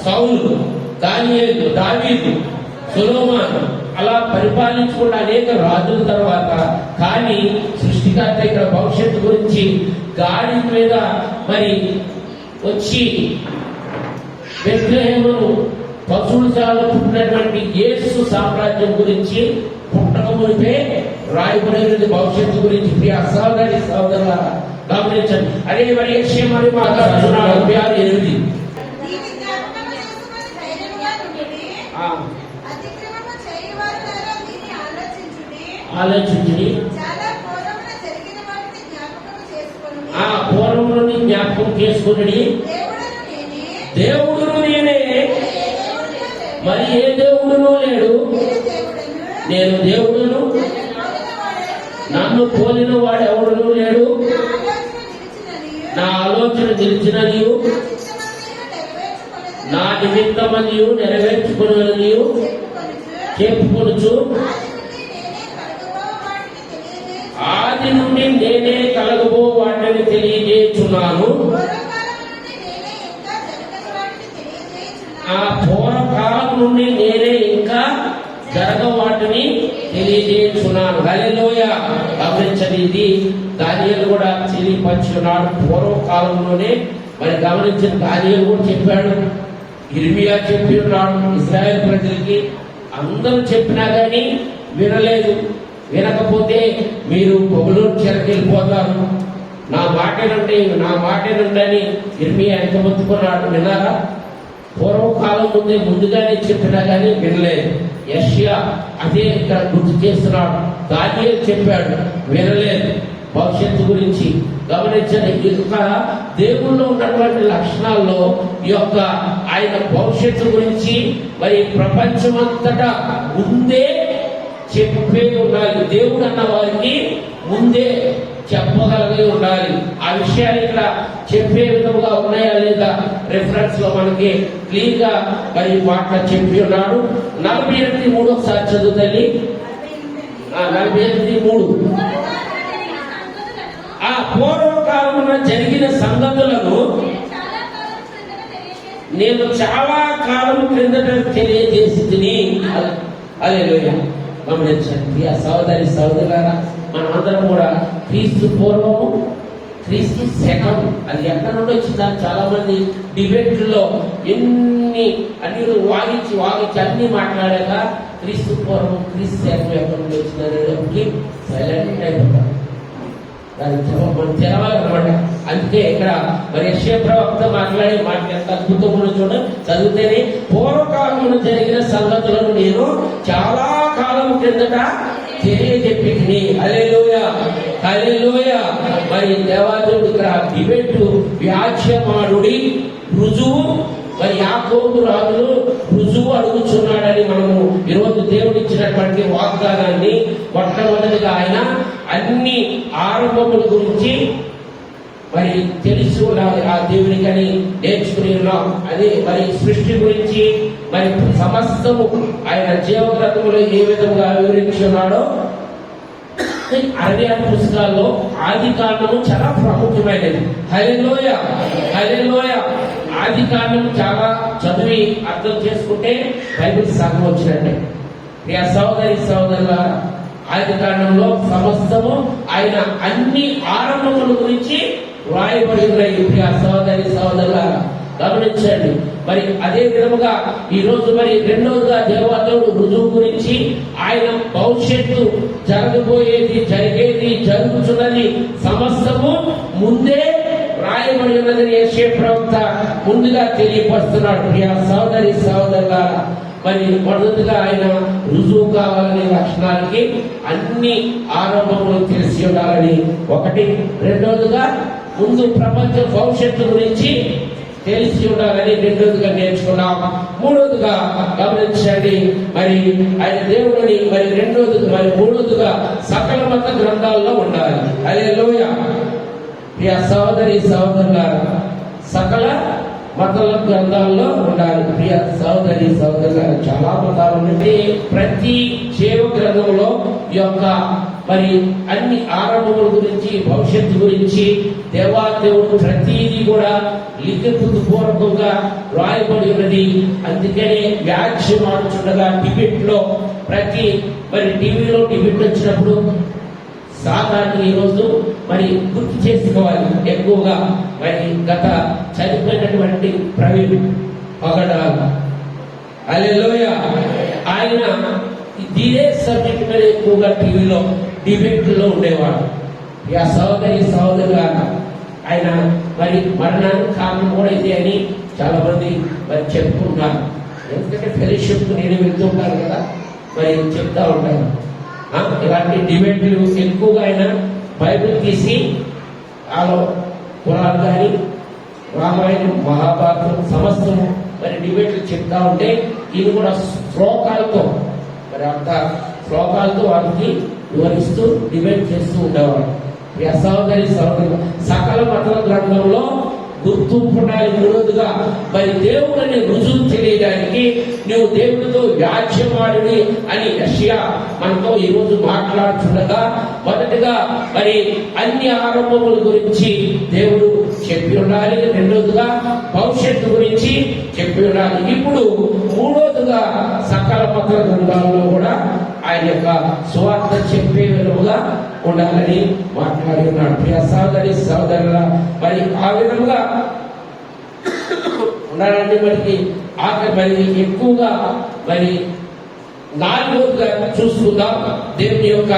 సౌలు, దానియేలు, దావీదు, సొలొమోను అలా పరిపాలించుకున్న అనేక రాజుల తర్వాత కానీ సృష్టికర్త ఇక్కడ భవిష్యత్తు గురించి గాడి మీద మరి వచ్చి బెత్లెహేమును పశువుల పుట్టినటువంటి యేసు సామ్రాజ్యం గురించి పుట్టక మునిపే రాయబడినది భవిష్యత్తు గురించి. ప్రియ సహోదరి సహోదరుల గమనించండి. అదే మరి యెషయా మరి 46:8 ఆలోచించి పూర్వముని జ్ఞాపకం చేసుకుని దేవుడును నేనే, మరి ఏ దేవుడును లేడు. నేను దేవుడును, నన్ను పోలిన వాడు ఎవడును లేడు. నా ఆలోచన తెలిసిన నీవు, నా నిమిత్తమనియు నెరవేర్చుకుని చెప్పుకొనుచు ఆది నుండి నేనే కలగబో వాటిని తెలియజేస్తున్నాను. ఆ పూర్వకాలం నుండి నేనే ఇంకా జరగ వాటిని తెలియజేస్తున్నాను. హల్లెలూయా. గమనించండి, ఇది దానియేలు కూడా తెలియపరుచున్నాడు. పూర్వకాలంలోనే మరి గమనించిన దానియేలు కూడా చెప్పాడు, ఇర్మియా చెప్పి ఉన్నాడు. ఇశ్రాయేల్ ప్రజలకి అందరూ చెప్పినా కానీ వినలేదు. వినకపోతే మీరు పొగలూరు చెరకెళ్ళిపోతారు, నా మాట నుండి అని ఇర్మియా ఎంత మొత్తుకున్నాడు. విన్నారా? పూర్వకాలం ముందుగానే చెప్పినా కానీ వినలేదు. యెషయా అదే ఇక్కడ గుర్తు చేస్తున్నాడు. దానియేలు చెప్పాడు, వినలేదు. భవిష్యత్తు గురించి గమనించండి. ఇక దేవుల్లో ఉన్నటువంటి లక్షణాల్లో ఈ యొక్క ఆయన భవిష్యత్తు గురించి మరి ప్రపంచమంతటా ముందే చెప్పే ఉండాలి. దేవుడు అన్న వారికి ముందే చెప్పగలిగి ఉండాలి. ఆ విషయాలు ఇక్కడ చెప్పే విధంగా ఉన్నాయా లేదా రిఫరెన్స్ లో మనకి క్లియర్ గా మరి మాట చెప్పి ఉన్నాడు. 48:3 ఒకసారి చదువుతండి. 48:3 ఆ పూర్వకాలమున జరిగిన సంగతులను నేను చాలా కాలం క్రిందట తెలియజేసి తిని. హల్లెలూయా. గమనించండి ఆ సహోదరి సహోదరులారా, మనమందరం కూడా క్రీస్తు పూర్వము క్రీస్తు శకం అది ఎక్కడ నుండి వచ్చిందని చాలా మంది డిబేట్లో అన్ని వాగించి అన్ని మాట్లాడాక క్రీస్తు పూర్వం క్రీస్తు శకం ఎక్కడ నుండి వచ్చిందని సైలెంట్ అయిపోతారు. మనం తెలవాలన్నమాట. అందుకే ఇక్కడ మరి యెషయా ప్రవక్త మాట్లాడే మాట ఎంత అద్భుతమైన చూడండి. చదివితేనే పూర్వకాలమున జరిగిన సంగతులను నేను చాలా కాలం క్రిందట తెలియజెప్పి. హల్లెలూయా, హల్లెలూయా. మరి దేవాదేవుడు ఇక్కడ డిబేట్ వ్యాఖ్యమానుడి రుజువు మరి యాకోబు రాజులు రుజువు అడుగుతున్నాడని మనము ఈరోజు దేవుడు ఇచ్చినటువంటి వాగ్దానాన్ని మొట్టమొదటిగా ఆయన అన్ని ఆరంభముల గురించి మరి తెలుసు ఉండాలి ఆ దేవునికని నేర్చుకుని ఉన్నాం. అదే మరి సృష్టి గురించి మరి సమస్తము ఆయన జీవగ్రంథములో ఏ విధంగా వివరించి ఉన్నాడో 66 పుస్తకాల్లో ఆది కాండము చాలా ప్రాముఖ్యమైనది. హల్లెలూయా, హల్లెలూయా. ఆది కాండం చాలా చదివి అర్థం చేసుకుంటే బైబిల్ సగం వచ్చినట్టే. ప్రియ సహోదరి సహోదరుల, ఆది కాండంలో సమస్తము ఆయన అన్ని ఆరంభముల గురించి రాయబడి ఉన్నాయి. ప్రియ సహోదరి సహోదరుల, గమనించండి. మరి అదే విధముగా ఈ రోజు మరి రెండవదిగా దేవదేవుడు రుజువు గురించి, ఆయన భవిష్యత్తు జరగబోయేది, జరిగేది, జరుగుతున్నది సమస్తము ముందే రాయబడి ఉన్నదని యెషయా ప్రవక్త ముందుగా తెలియపరుస్తున్నాడు. ప్రియ సహోదరి సహోదరుల, మరి మొదటిగా ఆయన రుజువు కావాలనే లక్షణాలకి అన్ని ఆరంభములు తెలిసి ఉండాలని ఒకటి. రెండవదిగా ముందు ప్రపంచ భవిష్యత్తు గురించి తెలిసి ఉండాలని రెండోదిగా నేర్చుకున్నాం. మూడోదిగా గమనించండి, మరి ఆయన దేవుడిని, మరి రెండోదిగా, మరి మూడోదిగా సకల మత గ్రంథాల్లో ఉండాలి. హల్లెలూయా. ప్రియ సహోదరి సహోదరుల, సకల మతాల గ్రంథాల్లో ఉండాలి. ప్రియ సహోదరి సహోదరుల, చాలా మతాలు నుండి ప్రతి జీవ గ్రంథంలో ఈ యొక్క మరి అన్ని ఆరంభముల గురించి, భవిష్యత్తు గురించి దేవాదేవుడు ప్రతిదీ కూడా లిఖిత పూర్వకంగా రాయబడి ఉన్నది. అందుకనే వ్యాఖ్య మాడుచుండగా డిబేట్ లో ప్రతి మరి టీవీలో డిబేట్ వచ్చినప్పుడు సాధారణ ఈరోజు మరి గుర్తు చేసుకోవాలి. ఎక్కువగా మరి గత చనిపోయినటువంటి ప్రవీణ్ పగడాల, హల్లెలూయా, ఆయన ఇదే సబ్జెక్ట్ మీద ఎక్కువగా టీవీలో డిబేట్లో ఉండేవాడు. ఆ సహోదరి సహోదరుగా ఆయన మరి మరణానికి కారణం కూడా ఇదే అని చాలా మంది మరి చెప్పుకుంటారు. ఎందుకంటే ఫెలోషిప్ నేను వెళ్తుంటాను కదా, మరి చెప్తా ఉంటాను. ఇలాంటి డిబేట్లు ఎక్కువగా ఆయన బైబిల్ తీసి ఆలో పురాణాలు కానీ, రామాయణం, మహాభారతం సమస్తం మరి డిబేట్లు చెప్తా ఉంటే ఈయన కూడా శ్లోకాలతో మరి అంత శ్లోకాలతో వాటికి వివరిస్తూ డిబేట్ చేస్తూ ఉండేవాడు. సహోదరి సహోదరు, సకల మతాల గ్రంథంలో గుర్తింపు ఉండాలి. మూడోదిగా మరి దేవుడిని రుజువు తెలియడానికి నువ్వు దేవుడితో వ్యాఖ్యమాడిని అని యెషయా మనతో ఈరోజు మాట్లాడుతుండగా, మొదటిగా మరి అన్ని ఆరంభముల గురించి దేవుడు చెప్పి ఉండాలి. రెండోదిగా భవిష్యత్తు గురించి చెప్పి ఉండాలి. ఇప్పుడు మూడోదిగా సకల మత గ్రంథాల్లో కూడా ఆయన యొక్క సువార్త చెప్పే విధముగా ఉండాలని మాట్లాడి ఉన్నాడు. ప్రియ సహోదరి సహోదరుల, మరి ఆ విధంగా ఉండాలంటే మనకి మరి ఎక్కువగా మరి నాలుగోదిగా చూసుకుందాం. దేవుని యొక్క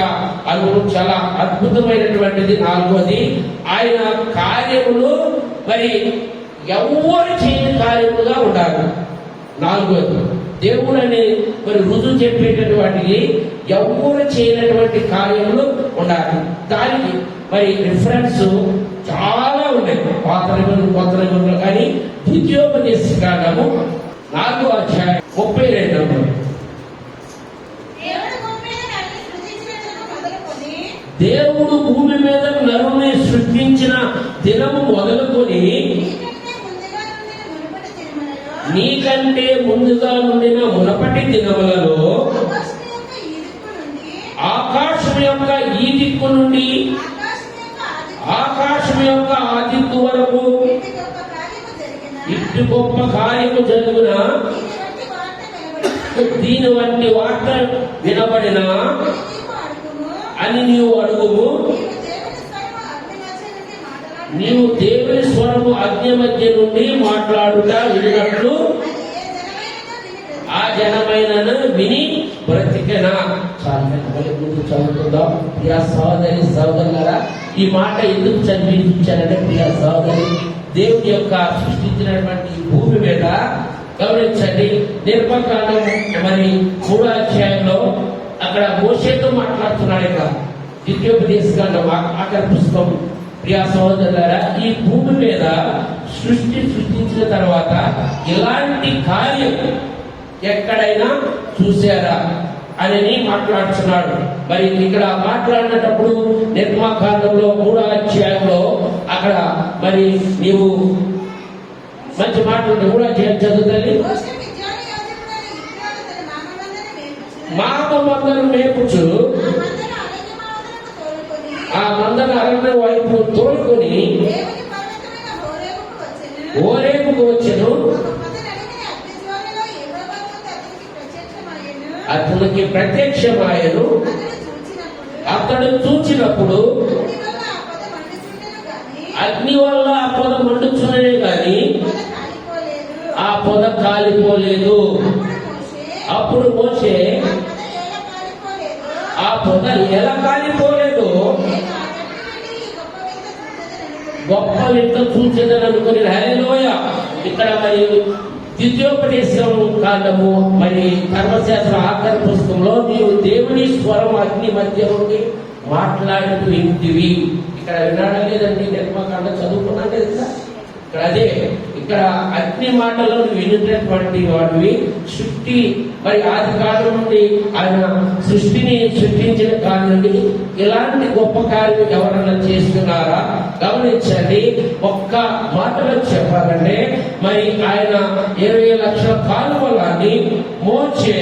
అనుభవం చాలా అద్భుతమైనటువంటిది. నాలుగోది, ఆయన కార్యములు మరి ఎవరు చేయని కార్యములుగా ఉండాలి. నాలుగోది, దేవుడు అని మరి రుజువు చెప్పేటటువంటిది ఎవరు చేయనటువంటి కార్యములు ఉండాలి. దానికి మరి రిఫరెన్స్ చాలా ఉన్నాయి. పాత నిబంధనలు, కొత్త నిబంధనలు. కానీ ద్వితీయోపదేశ కాండము 4వ అధ్యాయం 32వ దేవుడు భూమి మీద నరుని సృష్టించిన దినము మొదలుకొని నీకంటే ముందుగా నుండిన మునపటి దినములలో ఆకాశం యొక్క ఈ దిక్కు నుండి ఆకాశం యొక్క ఆ దిక్కు వరకు ఇటు గొప్ప కార్యము జరుగున దీని వంటి వార్త వినబడిన అని నీవు అడుగుము. నీవు దేవుని స్వరము అగ్ని మధ్య నుండి మాట్లాడుట విన్నట్లు ఆ జనమైనను విని బ్రతికెనా. ముందు చదువుకుందాం. ప్రియ సహోదరి సహోదరులారా, ఈ మాట ఎందుకు చదివించారంటే, ప్రియ సహోదరి, దేవుని యొక్క సృష్టించినటువంటి భూమి మీద గమనించండి. నిర్మకాండం మరి 3వ అధ్యాయంలో అక్కడ మోషేతో మాట్లాడుతున్నాడు. ఇక ద్వితీయోపదేశ కాండం ఆఖరి పుస్తకం. ప్రియ సహోదరులారా, ఈ భూమి మీద సృష్టించిన తర్వాత ఇలాంటి కార్యం ఎక్కడైనా చూశారా అని మాట్లాడుతున్నాడు. మరి ఇక్కడ మాట్లాడినప్పుడు నిర్మాకాండంలో 3వ అధ్యాయంలో అక్కడ మరి నీవు మంచి మాట్లాడు. 3వ అధ్యాయం చదువుతుంది. మామ మందను మేపుచు అతనికి ప్రత్యక్షమాయను.
అతడు
అతడు
చూచినప్పుడు
చూచినప్పుడు
అగ్ని వల్ల ఆ పొద
అగ్ని వల్ల ఆ పొద
మండుచుండెను
మండుచునే గాని
పొద కాలిపోలేదు.
ఆ పొద కాలిపోలేదు.
అప్పుడు మోషే
అప్పుడు మోషే
ఆ పొద ఎలా కాలిపోలేదు,
ఆ పొద ఎలా కాలిపోలేదో
నేను ఆ గొప్ప వింత చూచెదనని
గొప్ప వింత చూసేదని అనుకుని హల్లెలూయా. ఇక్కడ మరి ద్వితీయోపదేశం కాండము మరి ధర్మశాస్త్ర ఆఖరి పుస్తకంలో నీవు దేవుని స్వరం అగ్ని మధ్య నుండి మాట్లాడుతూ వింటివి. ఇక్కడ వినడం లేదండి, నిర్మకాండ చదువుకున్నాను కదా. ఇక్కడ అదే ఇక్కడ అగ్ని మాటలను వినినటువంటి వాడివి. సృష్టి మరి ఆది కాలం నుండి ఆయన సృష్టిని సృష్టించిన కాలం నుండి ఇలాంటి గొప్ప కార్యం ఎవరన్నా చేస్తున్నారా గమనించండి. ఒక్క మాటలో చెప్పాలంటే మరి ఆయన 20 లక్షల కాలువలాన్ని మోచే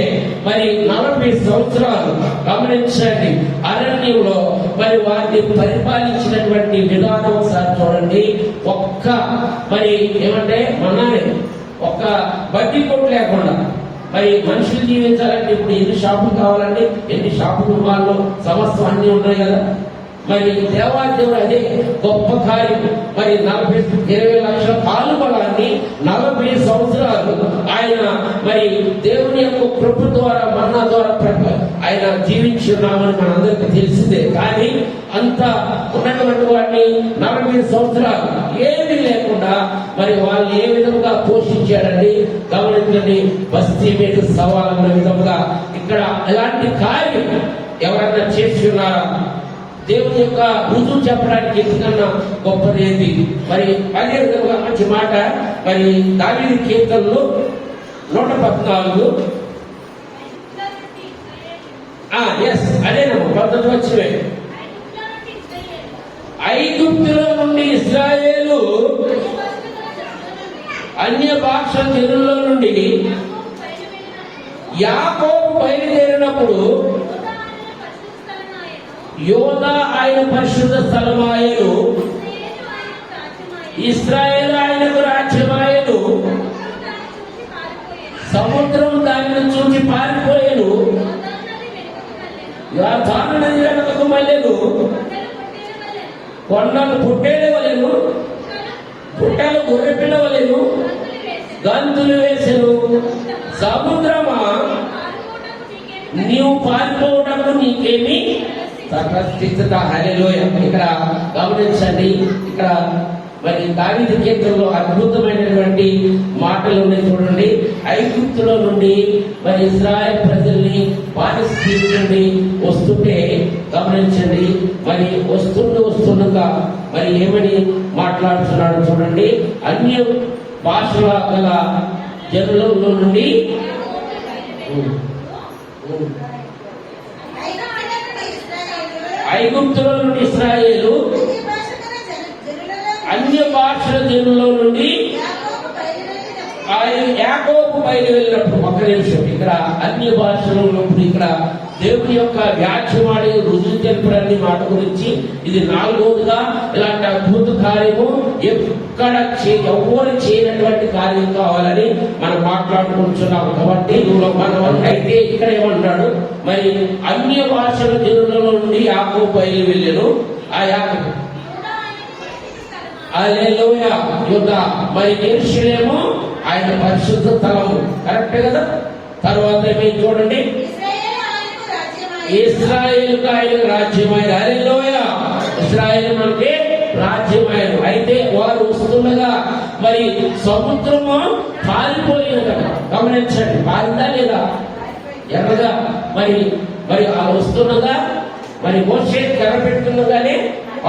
మరి 40 సంవత్సరాలు గమనించండి అరణ్యంలో మరి వారిని పరిపాలించినటువంటి విధానం ఒకసారి చూడండి. ఒక్క మరి ఏమంటే మన్నానే ఒక్క బడ్డీ కొట్టు లేకుండా మరి మనుషులు జీవించాలంటే ఇప్పుడు ఎన్ని షాపులు కావాలండి, ఎన్ని షాపులు వాళ్ళు సమస్తం అన్ని ఉన్నాయి కదా. మరి దేవాదేవుడు అదే గొప్ప కార్యం. మరి 20 లక్షల కాలువలాన్ని 40 సంవత్సరాలు ఆయన మరి దేవుని యొక్క కృప ద్వారా మన్నా ద్వారా ఆయన జీవించున్నామని మనందరికీ తెలిసిందే. కానీ అంత ఉన్నటువంటి వాడిని 40 సంవత్సరాలు ఏమీ లేకుండా మరి వాళ్ళు ఏ విధంగా పోషించారండి గమనించండి. బస్తీ మీద సవాలన్న విధంగా ఇక్కడ ఎలాంటి కార్యం ఎవరన్నా చేసి ఉన్నారా? దేవుని యొక్క రుజువు చెప్పడానికి ఎందుకన్నా గొప్పది ఏంటి? మరి అదే విధంగా మంచి మాట మరి దావీదు కీర్తనలు 114 అదేనమ్మా 19 వచ్చిన ఐగుప్తులో నుండి ఇశ్రాయేలు అన్య భాష జనుల్లో నుండి యాకోబు బయలుదేరినప్పుడు యోధా ఆయన పరిశుద్ధ స్థలమాయను, ఇశ్రాయేలు ఆయనకు రాజ్యమాయను, సముద్రం దానిని చూసి పారిపోయాను, యోర్దాను నది వెనుకకు మళ్ళెను, కొండలు పుట్టేడవలెను, పుట్టలు గొర్రె పిల్లవలెను గంతులు వేసెను. సముద్రమా నీవు పారిపోవటము నీకేమి తటస్థిత. హల్లెలూయా. ఇక్కడ గమనించండి. ఇక్కడ మరి దావీదు కీర్తనలో అద్భుతమైనటువంటి మాటలు ఉన్నాయి చూడండి. ఐగుప్తులో నుండి మరి ఇశ్రాయేలు ప్రజల్ని పాలిస్తీన్ నుండి వస్తుంటే గమనించండి. మరి వస్తుండగా మరి ఏమని మాట్లాడుతున్నాడు చూడండి. అన్య భాషల గల జనులలో నుండి ఐగుప్తులో నుండి ఇశ్రాయేలు అన్య భాషల జనుల్లో నుండి ఆయన యాకోబు బయలు వెళ్ళినప్పుడు ఒక్క నిమిషం. ఇక్కడ అన్య భాషలో ఉన్నప్పుడు ఇక్కడ దేవుని యొక్క వ్యాఖ్యమాడే రుజువు తెలిపడాన్ని మాట గురించి ఇది 4వదిగా ఇలాంటి అద్భుత కార్యము ఎక్కడ ఎవరు చేయనటువంటి కార్యం కావాలని మనం మాట్లాడుకుంటున్నాం. కాబట్టి మనం అయితే ఇక్కడ ఏమంటాడు మరి అన్య భాషల జనులలో నుండి యాకోబు బయలు వెళ్ళాను. ఆ యాకోబు హల్లెలూయా యూదా మరి యెరూషలేము ఆయన పరిశుద్ధ స్థలము. కరెక్టే కదా. తర్వాత ఏమైంది చూడండి. ఇశ్రాయేలుకు ఆయన రాజ్యమైన. హల్లెలూయా. ఇశ్రాయేలు మనకి రాజ్యమైన. అయితే వారు వస్తుండగా మరి సముద్రము పారిపోయింది కదా. గమనించండి. పారిందా లేదా? ఎర్రగా మరి మరి ఆ వస్తుండగా మరి మోషే కరపెడుతుండగానే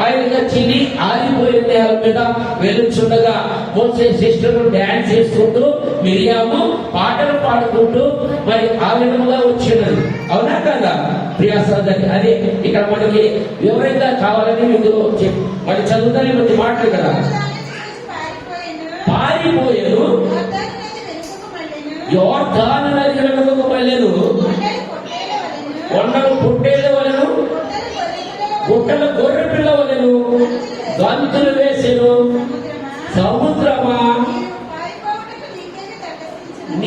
ఆయనగా చిలి ఆరిపోయిన నేల మీద వెలుచుండగా మోసే సిస్టర్లు డాన్స్ చేసుకుంటూ మిరియాము పాటలు పాడుకుంటూ మరి ఆ విధముగా వచ్చినది. అవునా కదా ప్రియాసోదరి? అదే ఇక్కడ మనకి వివరంగా కావాలని మీకు మరి చదువుతానే మంచి మాటలు కదా. పారిపోయాను, యోర్దాను నది వెనుకకు మళ్ళెను, కొండలు పుట్టేళ్ళవలెను, గుట్టలు గొర్రె పిల్లవలెను గంతులు వేసెను. సముద్రమా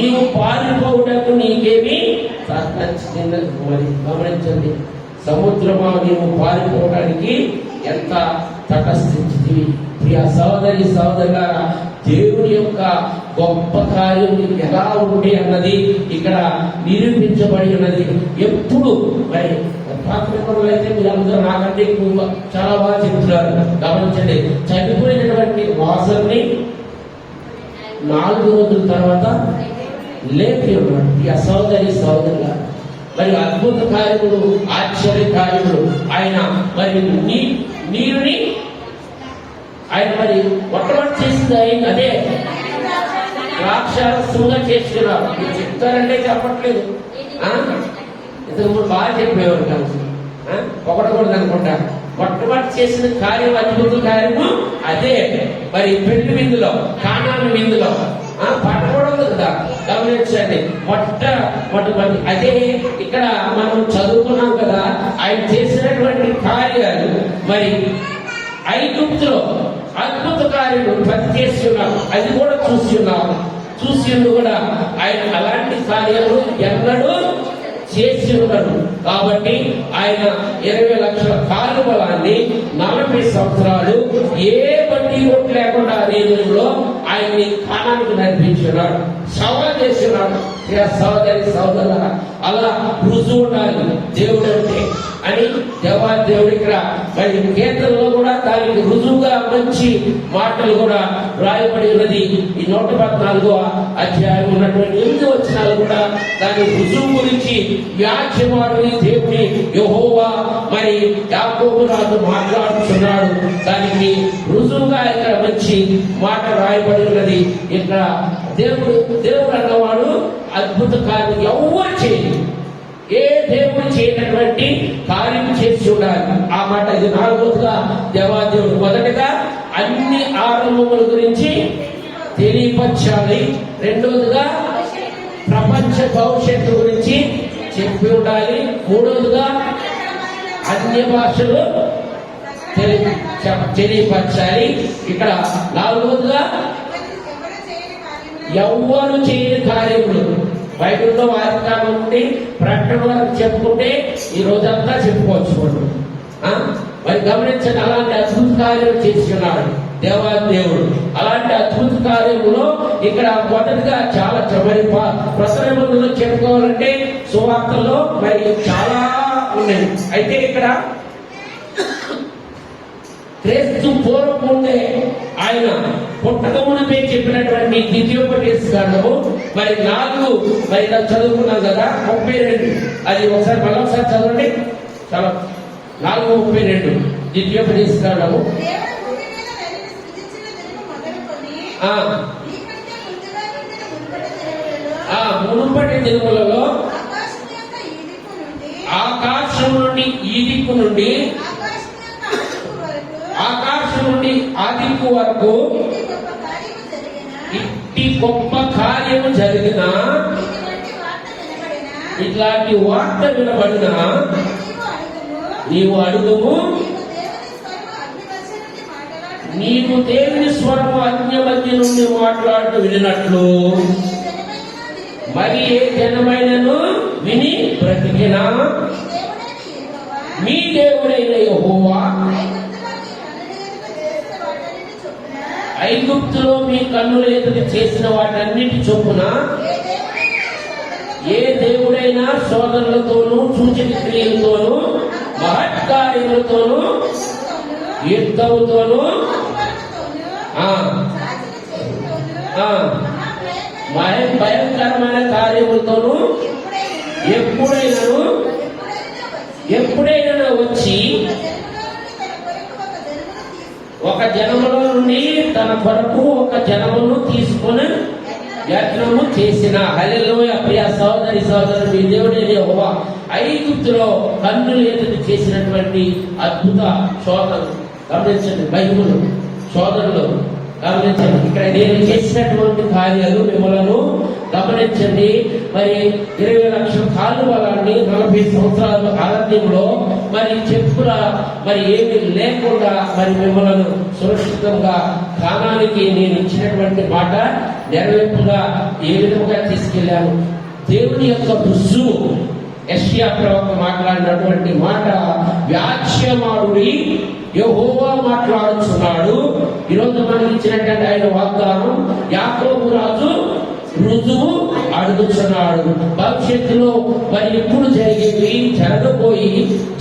నీవు పారిపోవడానికి నీకేమి సాధించింది. మరి గమనించండి, సముద్రమా నీవు పారిపోవడానికి ఎంత తటస్థించింది. ప్రియ సహోదరి సహోదరులారా, దేవుని యొక్క గొప్ప కార్యం నీకు ఎలా ఉంటే అన్నది ఇక్కడ నిరూపించబడి ఉన్నది. ఎప్పుడు మరి పాత్రలో అయితే మీరు అందరూ నాకంటే ఎక్కువ చాలా బాగా చెప్తున్నారు. గమనించండి, చనిపోయినటువంటి వాసనని 4 రోజుల తర్వాత లేపి ఉన్నాడు. ఈ సహోదరి సహోదరుల మరి అద్భుత కార్యములు, ఆశ్చర్య కార్యములు ఆయన మరి నీరుని ఆయన మరి మొట్టమొదటి చేసింది ఆయన అదే ద్రాక్షారసంగా చేసుకున్నారు. మీరు చెప్తారంటే చెప్పట్లేదు, ఇంతకు బాగా చెప్పేవారు కాదు, పొగడకూడదు అనుకుంటా. మొట్టమొదటి చేసిన కార్యం, అద్భుత కార్యము అదే. మరి పెళ్లి విందులో, కానాను విందులో పట్టకూడదు కదా, గమనించండి. మొట్టమొదటి అదే ఇక్కడ మనం చదువుకున్నాం కదా, ఆయన చేసినటువంటి కార్యాలు. మరి ఐగుప్తులో అద్భుత కార్యాలు ప్రతి చేసి ఉన్నారు, అది కూడా చూసి కూడా ఆయన అలాంటి కార్యాలు ఎన్నడూ చేసి ఉన్నాడు. కాబట్టి ఆయన 20 లక్షల కాలు బలాన్ని 40 సంవత్సరాలు ఏ బట్టి కొట్టు లేకుండా దేవుడిలో ఆయన్ని కానానికి నడిపించున్నాడు, సవాల్ చేస్తున్నాడు. సహోదరి సహోదరుల అలా రుజువు ఉండాలి దేవుడు అంటే అని దేవుడు ఇక్కడ మరి కేంద్రంలో కూడా దానికి రుజువుగా మంచి మాటలు కూడా రాయబడి ఉన్నది. ఈ 114వ అధ్యాయం ఉన్నటువంటి 8 వచనాలు కూడా దాని రుజువు గురించి వ్యాఖ్యమాడుని దేవుని యెహోవా మరి యాకోబు రాజు మాట్లాడుతున్నాడు. దానికి రుజువుగా ఇక్కడ మంచి మాట రాయబడి ఉన్నది. ఇక్కడ దేవుడు అన్నవాడు అద్భుత కార్యం ఎవరు చేయదు, ఏ దేవుడు చేయనటువంటి కార్యం చేసి ఉండాలి. ఆ మాట ఇది 4వదిగా దేవాదేవుడు మొదటగా అన్ని ఆరంభముల గురించి తెలియపరచాలి. 2వదిగా ప్రపంచ భవిష్యత్తు గురించి చెప్పి ఉండాలి. 3వదిగా అన్య భాషలు తెలియపరచాలి. ఇక్కడ 4వదిగా ఎవ్వరు చేయని కార్యములు. బైబిల్లో వారికాలం నుండి ప్రకటన వరకు చెప్పుకుంటే ఈ రోజంతా చెప్పుకోవచ్చు. మరి గమనించండి, అలాంటి అద్భుత కార్యం చేస్తున్నాడు దేవాదేవుడు. అలాంటి అద్భుత కార్యములో ఇక్కడ మొదటిగా చాలా మరి ప్రసరణలో చెప్పుకోవాలంటే సువార్తల్లో మరి చాలా ఉన్నాయి. అయితే ఇక్కడ క్రీస్తు పూర్వం ఉండే ఆయన పుట్టకమునిపై చెప్పినటువంటి ద్వితీయోపదేశకాండము మరి 4 మరి చదువుకున్నాం కదా, 32 అది ఒకసారి మరొకసారి చదవండి. చాలా 4:32 ద్వితీయోపదేశకాండము. మునుపటి దినములలో ఆకాశం నుండి ఈ దిక్కు నుండి ఆకాశం నుండి ఆ దిక్కు వరకు ఇట్టి గొప్ప కార్యము జరిగిన, ఇట్లాంటి వార్త వినబడిన నీవు అడుగుము, నీవు దేవుని స్వరము అన్య మధ్య నుండి మాట్లాడుతూ వినినట్లు మరి ఏ జనమైనను విని బ్రతికినా మీ దేవుడైన యెహోవా ఐగుప్తులో మీ కన్నుల ఎదుట చేసిన వాటన్నిటి చొప్పున ఏ దేవుడైనా సోదరులతోనూ సూచక క్రియలతోనూ మహత్కార్యములతోనూ యుద్ధముతోనూ భయంకరమైన కార్యములతోనూ ఎప్పుడైనా వచ్చి ఒక జనములో నుండి తన కొరకు ఒక జనమును తీసుకుని యజ్ఞము చేసిన. హల్లెలూయా. ప్రియ సహోదరి సహోదరుడు, మీ దేవుడైన యెహోవా ఐగుప్తులో కన్నుల ఎదుట చేసినటువంటి అద్భుత శోధనలు గమనించండి. బైబిల్ సోదరులు గమనించండి, ఇక్కడ నేను చేసినటువంటి కార్యాలు మిమ్మలను గమనించండి. మరి 20 లక్షల కాలు బలాన్ని 40 సంవత్సరాల ఆరాధ్యంలో మరి చెప్పుల మరి ఏమి లేకుండా మరి మిమ్మల్ని సురక్షితంగా స్థానానికి నేను ఇచ్చినటువంటి మాట నెరవేర్పుగా ఏ విధముగా తీసుకెళ్లాను. దేవుని యొక్క రుజువు యెషయా ప్రవక్త మాట్లాడినటువంటి మాట, వ్యాజ్యమాడుడి యెహోవా మాట్లాడుచున్నాడు. ఈరోజు మనకి ఇచ్చినటువంటి ఆయన వాగ్దానం, యాకోబు రాజు రుజువు అడుగుతున్నాడు. భవిష్యత్తులో మరి ఎప్పుడు జరిగేవి,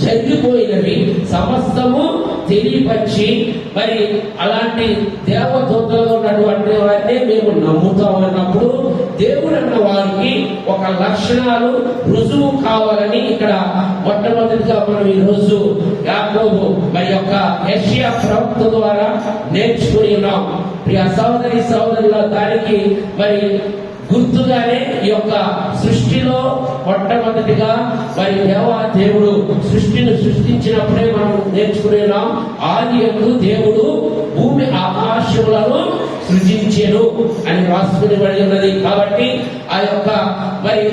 జరిగిపోయినవి సమస్తము తెలియపరిచి, మరి అలాంటి దేవదూతలు ఉన్నటువంటి వారిని మేము నమ్ముతామన్నప్పుడు దేవుడు అన్న వారికి ఒక లక్షణాలు రుజువు కావాలని ఇక్కడ మొట్టమొదటిగా మనం ఈ రోజు యాకోబు మరి యొక్క యెషయా ప్రవక్త ద్వారా నేర్చుకుని ఉన్నాం. ప్రియ సహోదరి సహోదరుల, దానికి మరి గుర్తుగానే ఈ యొక్క సృష్టిలో మొట్టమొదటిగా మరి దేవుడు సృష్టిని సృష్టించినప్పుడే మనం నేర్చుకున్నాం, ఆదియందు దేవుడు భూమి ఆకాశములను సృజించెను అని రాసుకుని ఉన్నది. కాబట్టి ఆ యొక్క మరి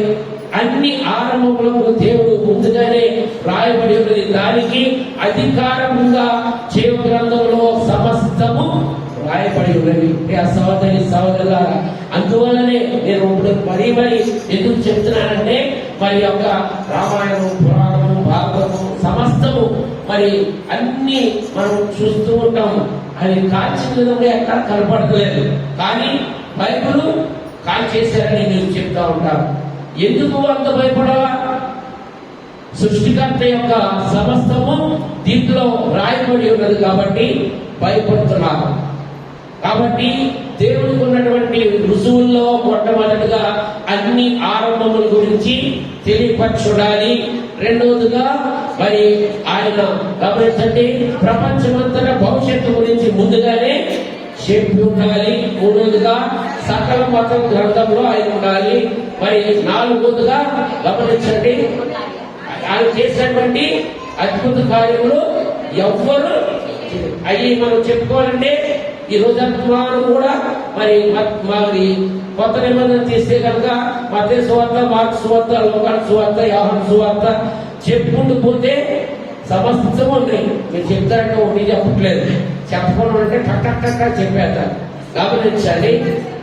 అన్ని ఆరంభములకు దేవుడు ముందుగానే రాయబడి ఉన్నది. దానికి అధికారముగా జీవ గ్రంథంలో సమస్తము రాయబడి ఉన్నది. సహోదరి సహోదరుల, అందువల్లనే నేను మరీ ఎందుకు చెప్తున్నానంటే, మరి యొక్క రామాయణం, పురాణము, భాగవతం సమస్తము మరి అన్ని మనం చూస్తూ ఉంటాము. అది కాల్చిన విధంగా ఎక్కడ కనపడలేదు, కానీ బైబిల్ కాల్చేశారని నేను చెప్తా ఉంటాను. ఎందుకు అంత భయపడాలా? సృష్టికర్త యొక్క సమస్తము దీంట్లో రాయబడి ఉన్నది కాబట్టి భయపడుతున్నారు. కాబట్టి దేవుడికి ఉన్నటువంటి రుజువుల్లో మొట్టమొదటిగా అన్ని ఆరంభముల గురించి తెలియపరచుడాలి. రెండవదిగా మరి ఆయన గమనించండి, ప్రపంచమంతటా భవిష్యత్తు గురించి ముందుగానే చెప్పి ఉండాలి. మూడవదిగా సకల మత గ్రంథంలో ఆయన ఉండాలి. మరి నాలుగవదిగా గమనించండి, ఆయన చేసినటువంటి అద్భుత కార్యములు ఎవ్వరు అవి మనం చెప్పుకోవాలంటే ఈ రోజంతా కూడా మరి కొత్త నిబంధన తీస్తే కనుక మత్తయి సువార్త, మార్కు సువార్త, లోకాను సువార్త, యోహాను సువార్త చెప్పుకుంటూ పోతే సమస్తము ఉన్నాయి. మీరు చెప్తారంటే ఒకటి చెప్పట్లేదు, చెప్పకుండా అంటే టక్ చెప్పేస్తారు. గమనించాలి.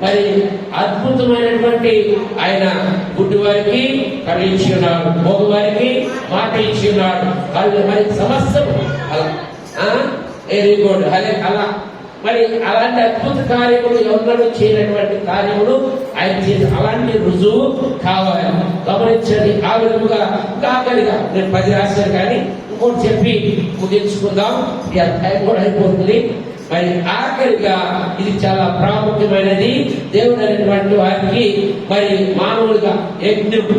మరి అద్భుతమైనటువంటి ఆయన గుడ్డి వారికి కళ్ళు ఇచ్చి ఉన్నాడు, మోగు వారికి మాట ఇచ్చి ఉన్నాడు, కళ్ళు మరి సమస్తం అలా వెరీ గుడ్ అలా మరి అలాంటి అద్భుత కార్యములు ఎవరు చేయనటువంటి కార్యములు ఆయన చేసి అలాంటి రుజువు కావాలి. గమనించండి. ఆ విధముగా కాకలిగా నేను 10 రాశాను, కానీ ఇంకోటి చెప్పి ముగించుకుందాం, ఈ అధ్యాయం కూడా అయిపోతుంది. మరి ఆఖరిగా ఇది చాలా ప్రాముఖ్యమైనది. దేవుడు అనేటువంటి వారికి మరి మానవులుగా యజ్ఞం.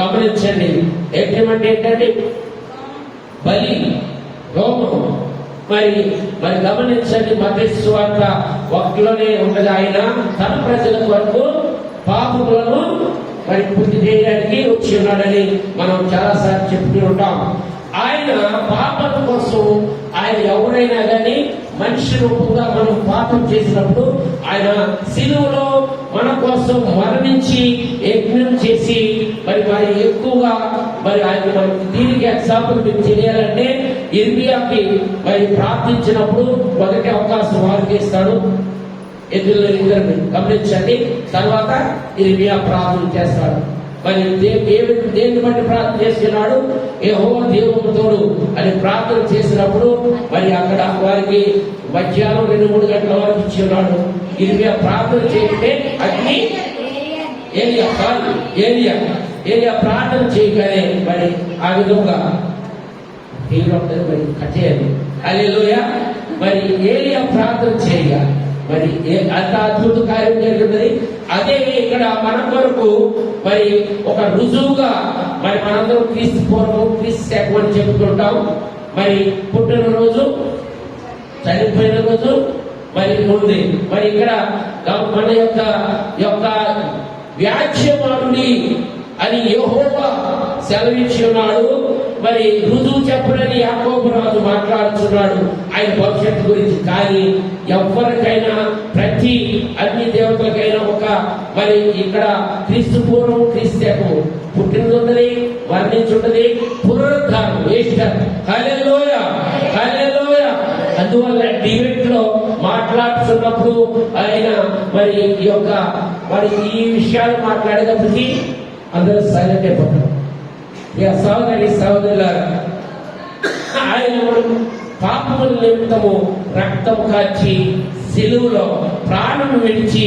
గమనించండి, యజ్ఞం అంటే ఏంటంటే బలి, హోమం. మరి గమనించండి, మత్తయి సువార్త 1లోనే ఉన్నది. ఆయన తన ప్రజల కొరకు పాపములను మరి పూర్తి చేయడానికి వచ్చి ఉన్నాడని మనం చాలా సార్లు చెప్పుతూ ఉంటాం. ఆయన పాపం కోసం ఆయన ఎవరైనా కానీ మనిషి రూపంగా మనం పాపం చేసినప్పుడు ఆయన సిలువలో మన కోసం మరణించి యజ్ఞం చేసి మరి ఎక్కువగా మరి ఆయన మనకి దీనికి ఎగ్జాంపుల్ మీకు తెలియాలంటే ఇర్మియాకి మరి ప్రార్థించినప్పుడు మొదటి అవకాశం వారికి ఇస్తాడు. ఎదురు ఇద్దరిని గమనించండి. తర్వాత ఇర్మియా ప్రార్థన చేస్తాడు. మరి దేన్ని బట్టి ప్రార్థన చేస్తున్నాడు? యెహోవా దేవునితోడు అని ప్రార్థన చేసినప్పుడు మరి అక్కడ వారికి మధ్యాహ్నం 2-3 గంటల వరకు ఇచ్చి ఉన్నాడు. ఇర్మియా ప్రార్థన చేస్తే అగ్ని ఏలియా ప్రార్థన చేయగానే మరి ఆ విధంగా మరి కట్టేయాలి. హల్లెలూయా. మరి ఏలియా ప్రార్థన చేయగా మరి అంత అద్భుత కార్యం జరుగుతుంది. అదే ఇక్కడ మన కొరకు మరి ఒక రుజువుగా మరి మనందరం క్రీస్తు పూర్వం, క్రీస్తు శకం అని చెప్పుకుంటాం. మరి పుట్టిన రోజు, చనిపోయిన రోజు మరి ఉంది. మరి ఇక్కడ మన యొక్క వ్యాజ్యమాడుడి అని యెహోవా సెలవిచ్చి ఉన్నాడు. మరి రుజువు చెప్పడని యాకోబు రాజు మాట్లాడుతున్నాడు ఆయన భవిష్యత్తు గురించి. కానీ ఎవరికైనా ప్రతి అన్ని దేవతలకైనా ఒక మరి ఇక్కడ క్రీస్తు పూర్వం, క్రీస్తు శకం పుట్టినది, వర్ణించుంటది, పునరుద్ధానం. హల్లెలూయా, హల్లెలూయా. అందువల్ల డిబేట్ లో మాట్లాడుతున్నప్పుడు ఆయన మరి ఈ యొక్క మరి ఈ విషయాలు మాట్లాడేటప్పటికీ అందరూ సైలెంట్ అయిపోతారు. ఇక సహోదరులారా, ఆయన మనం పాపముల నిమిత్తము రక్తము కాచి సిలువలో ప్రాణం విడిచి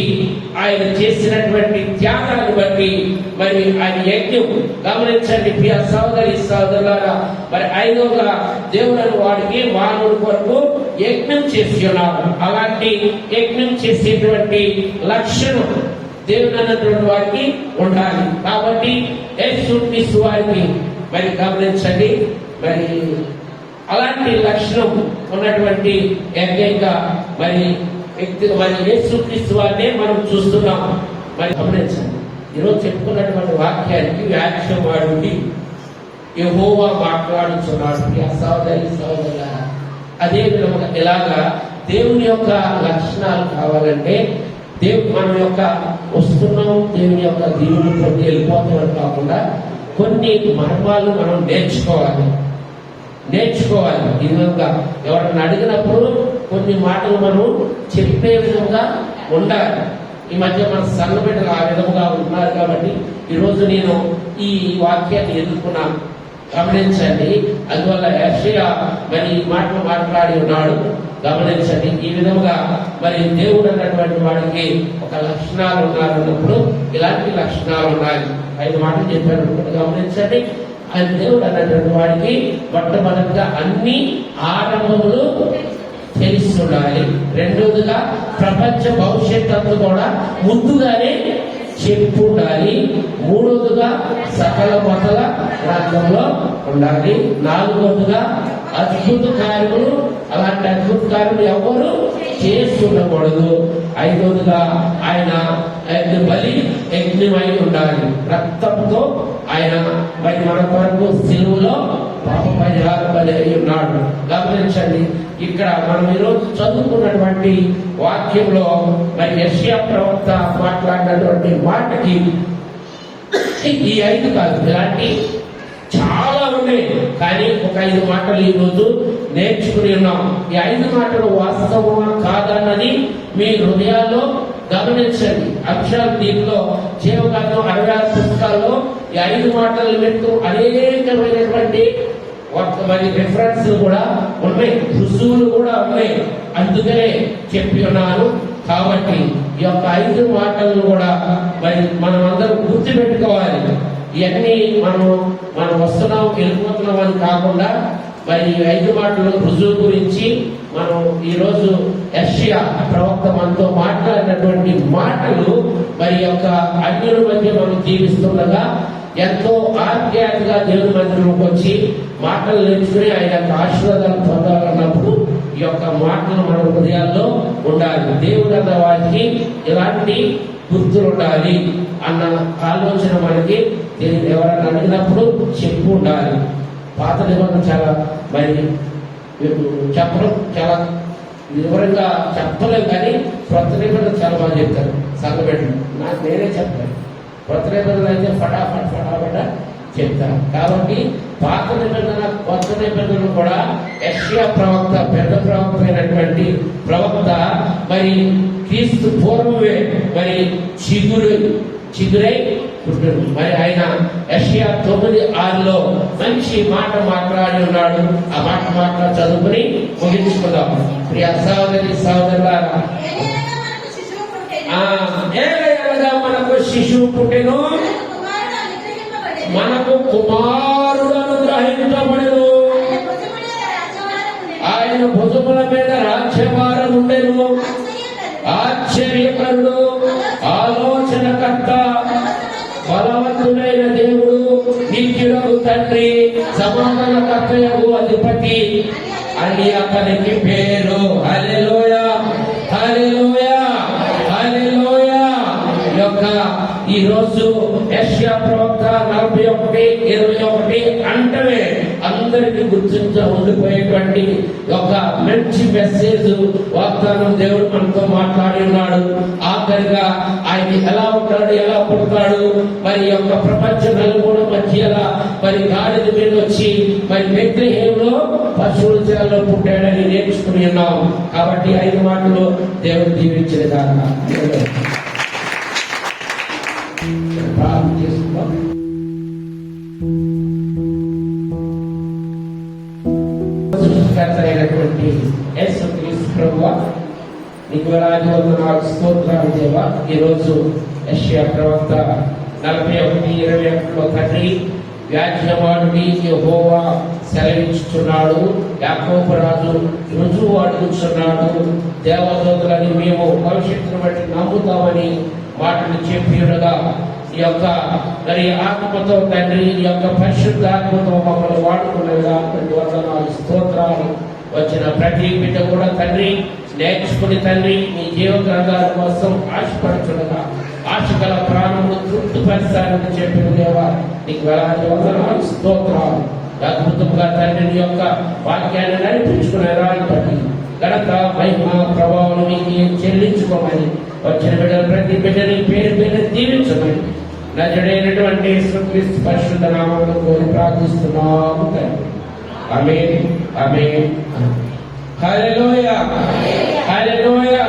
ఆయన చేసినటువంటి త్యాగాన్ని బట్టి మరి ఆయన యజ్ఞం గమనించండి ప్రియ సహోదరులారా. మరి 5వ దేవుడు వాడికి మానవుడి కొరకు యజ్ఞం చేసి ఉన్నారు. అలాంటి యజ్ఞం చేసేటువంటి లక్షణం దేవుడు అన్నటువంటి వారికి ఉండాలి. కాబట్టి యేసుక్రీస్తు వారికి మరి గమనించండి, మరి అలాంటి లక్షణం ఉన్నటువంటి ఏకైక మరి వ్యక్తి మరి యేసుక్రీస్తు వారినే మనం చూస్తున్నాం. మరి గమనించండి, ఈరోజు చెప్పుకున్నటువంటి వాక్యానికి వ్యాఖ్య వాడి యెహోవా మాట్లాడుతున్నాడు. సహోదరులారా, అదే విధంగా ఇలాగా దేవుని యొక్క లక్షణాలు కావాలంటే దేవుడు మనం యొక్క వస్తున్నాం దేవుని యొక్క దీవుని పొంది వెళ్ళిపోతామని కాకుండా కొన్ని మర్మాలు మనం నేర్చుకోవాలి. ఈ విధంగా ఎవరైనా అడిగినప్పుడు కొన్ని మాటలు మనం చెప్పే విధంగా ఉండాలి. ఈ మధ్య మన సంఘ బిడ్డలు ఆ విధంగా ఉన్నారు కాబట్టి ఈరోజు నేను ఈ వాక్యాన్ని ఎదుర్కొన్నాను. గమనించండి, అందువల్ల యెషయా మరి ఈ మాటలు మాట్లాడి ఉన్నాడు. గమనించండి, ఈ విధంగా మరి దేవుడు అన్నటువంటి వాడికి ఒక లక్షణాలు ఉన్నారన్నప్పుడు ఇలాంటి లక్షణాలు ఉన్నాయి. 5 మాటలు చెప్పారు. గమనించండి, ఆయన దేవుడు అన్నటువంటి వాడికి మొట్టమొదటిగా అన్ని ఆరంభములు తెలుస్తుండాలి. రెండోదిగా ప్రపంచ భవిష్యత్తు కూడా ముందుగానే చెప్పు ఉండాలి. మూడోదిగా సకల మతల గ్రంథంలో ఉండాలి. 4వదిగా అద్భుత కార్యములు, అలాంటి అద్భుత కార్యములు ఎవరు చేస్తుండకూడదు. 5వదిగా ఆయన బలి యజ్ఞమై ఉండాలి. రక్తంతో ఆయన మరి మన కొరకు సిలువలో పాప పరిహార బలి అయి ఉన్నాడు. గమనించండి, ఇక్కడ మనం ఈరోజు చదువుకున్నటువంటి వాక్యంలో మరి యెషయా ప్రవక్త మాట్లాడినటువంటి మాటకి ఈ 5 కాదు, ఇలాంటి చాలా ఉన్నాయి. కానీ ఒక 5 మాటలు ఈ రోజు నేర్చుకుని ఉన్నాం. ఈ 5 మాటలు వాస్తవమా కాదన్నది మీ హృదయాల్లో గమనించండి. అక్షర దీంట్లో జీవకాలం 66 పుస్తకాల్లో ఈ 5 మాటల నిమిత్తం అనేకమైనటువంటి మరి రిఫరెన్స్ కూడా ఉన్నాయి, రుజువులు కూడా ఉన్నాయి. అందుకనే చెప్పి ఉన్నాను. కాబట్టి ఈ యొక్క 5 మాటలను కూడా మరి మనం అందరం గుర్తుపెట్టుకోవాలి. ఇవన్నీ మనం వస్తున్నాం వెళ్ళిపోతున్నాం అని కాకుండా మరి 5 మాటలు రుజువు గురించి మనం ఈరోజు యెషయా ప్రవక్త మనతో మాట్లాడినటువంటి మాటలు మరి యొక్క అన్యుల మధ్య మనం జీవిస్తుండగా ఎంతో ఆధ్యాత్మికంగా దేవుని మందిరంలోకి వచ్చి మాటలు నేర్చుకుని ఆయన యొక్క ఆశీర్వాదాలు పొందాలన్నప్పుడు ఈ యొక్క మాటలు మన హృదయాల్లో ఉండాలి. దేవుడు అన్న వారికి ఎలాంటి గుర్తులు ఉండాలి అన్న ఆలోచన మనకి ఎవరైనా అడిగినప్పుడు చెప్పు ఉండాలి. పాత నిబంధన చాలా మరి చెప్పడం చాలా వివరంగా చెప్పలేము, కానీ కొత్త నిబంధన చాలా బాగా చెప్తారు సంఘబెట్టడం. నాకు నేనే చెప్తాను, కొత్త నిబంధనలు అయితే ఫటాఫట్ చెప్తాను. కాబట్టి పాత నిబంధన కొత్త నిబంధనలు కూడా యెషయా ప్రవక్త పెద్ద ప్రవక్త అయినటువంటి ప్రవక్త మరి క్రీస్తు పూర్వమే మరి చిగురై పుట్టాడు. మరి ఆయన యెషయా 9:6లో మంచి మాట మాట్లాడి ఉన్నాడు. ఆ మాట చదువుకుని ముగించుకుందాం. ప్రియ సహోదరులారా, ఏలయనగా మనకు శిశువు పుట్టెను, మనకు కుమారుడు అనుగ్రహించబడెను, ఆయన భుజముల మీద రాజ్యభారం ఉండెను. ఆశ్చర్యకరుడు, ఆలోచనకర్త, బలవంతుడైన దేవుడు, నిత్యుడగు తండ్రి, సమాధానకర్తయగు అధిపతి అని అతనికి పేరు. హల్లెలూయా, హల్లెలూయా, హల్లెలూయా. యొక్క ఈ రోజు యెషయా ప్రవక్త 41:21 అంటమే అందరికీ ఉండిపోయేటువంటి ఒక మంచి మెసేజ్ వాగ్దానం దేవుడు మనతో మాట్లాడి ఉన్నాడు. ఆఖరిగా ఆయన ఎలా ఉంటాడు, ఎలా పుడతాడు, మరి యొక్క ప్రపంచ నలుమూల మధ్య మరి గాడిద మీద వచ్చి మరి బెత్లెహేములో పశువుల చేలలో పుట్టాడని నేర్చుకుని ఉన్నాం. కాబట్టి 5 మాటలు దేవుడు దీవించిన దాకా ప్రార్థన చేసుకుందాం. సృష్టికర్త అయినటువంటి యేసుక్రీస్తు ప్రభువా, నీకు వేలాది వందనాలు, స్తోత్రాలు దేవా. ఈరోజు యెషయా ప్రవక్త 41:21 తండ్రి, వ్యాజ్యవాడుని యెహోవా సెలవించుచున్నాడు, యాకోబు రాజు రుజువు అడుగుచున్నాడు, దేవదూతలని మేము భవిష్యత్తును బట్టి నమ్ముతామని మాటలు చెప్పి ఉండగా, ఈ యొక్క మరి ఆత్మతో తండ్రి, ఈ యొక్క పరిశుద్ధ ఆత్మతో మమ్మల్ని వాడుకునేలా వందనాలు, స్తోత్రాలు. వచ్చిన ప్రతి బిడ్డ కూడా తండ్రి నేర్చుకుని తండ్రి నీ జీవ గ్రంథాల కోసం ఆశపడుతుండగా ఆశ గల ప్రాణములు తృప్తిపరచాలని చెప్పిన దేవా, నీకు వేలాది వందనాలు, స్తోత్రాలు. అద్భుతంగా తండ్రి నీ యొక్క వాక్యాన్ని నడిపించుకునే రాని బట్టి ఘనత, మహిమ, ప్రభావం మీకు చెల్లించుకోమని వచ్చిన బిడ్డలు ప్రతి బిడ్డని పేరు పేరు దీవించమని నజడైనటువంటి యేసుక్రీస్తు పరిశుద్ధ నామములో కోరి ప్రార్థిస్తున్నాము తండ్రి. ఆమేన్, ఆమేన్. హల్లెలూయా, హల్లెలూయా.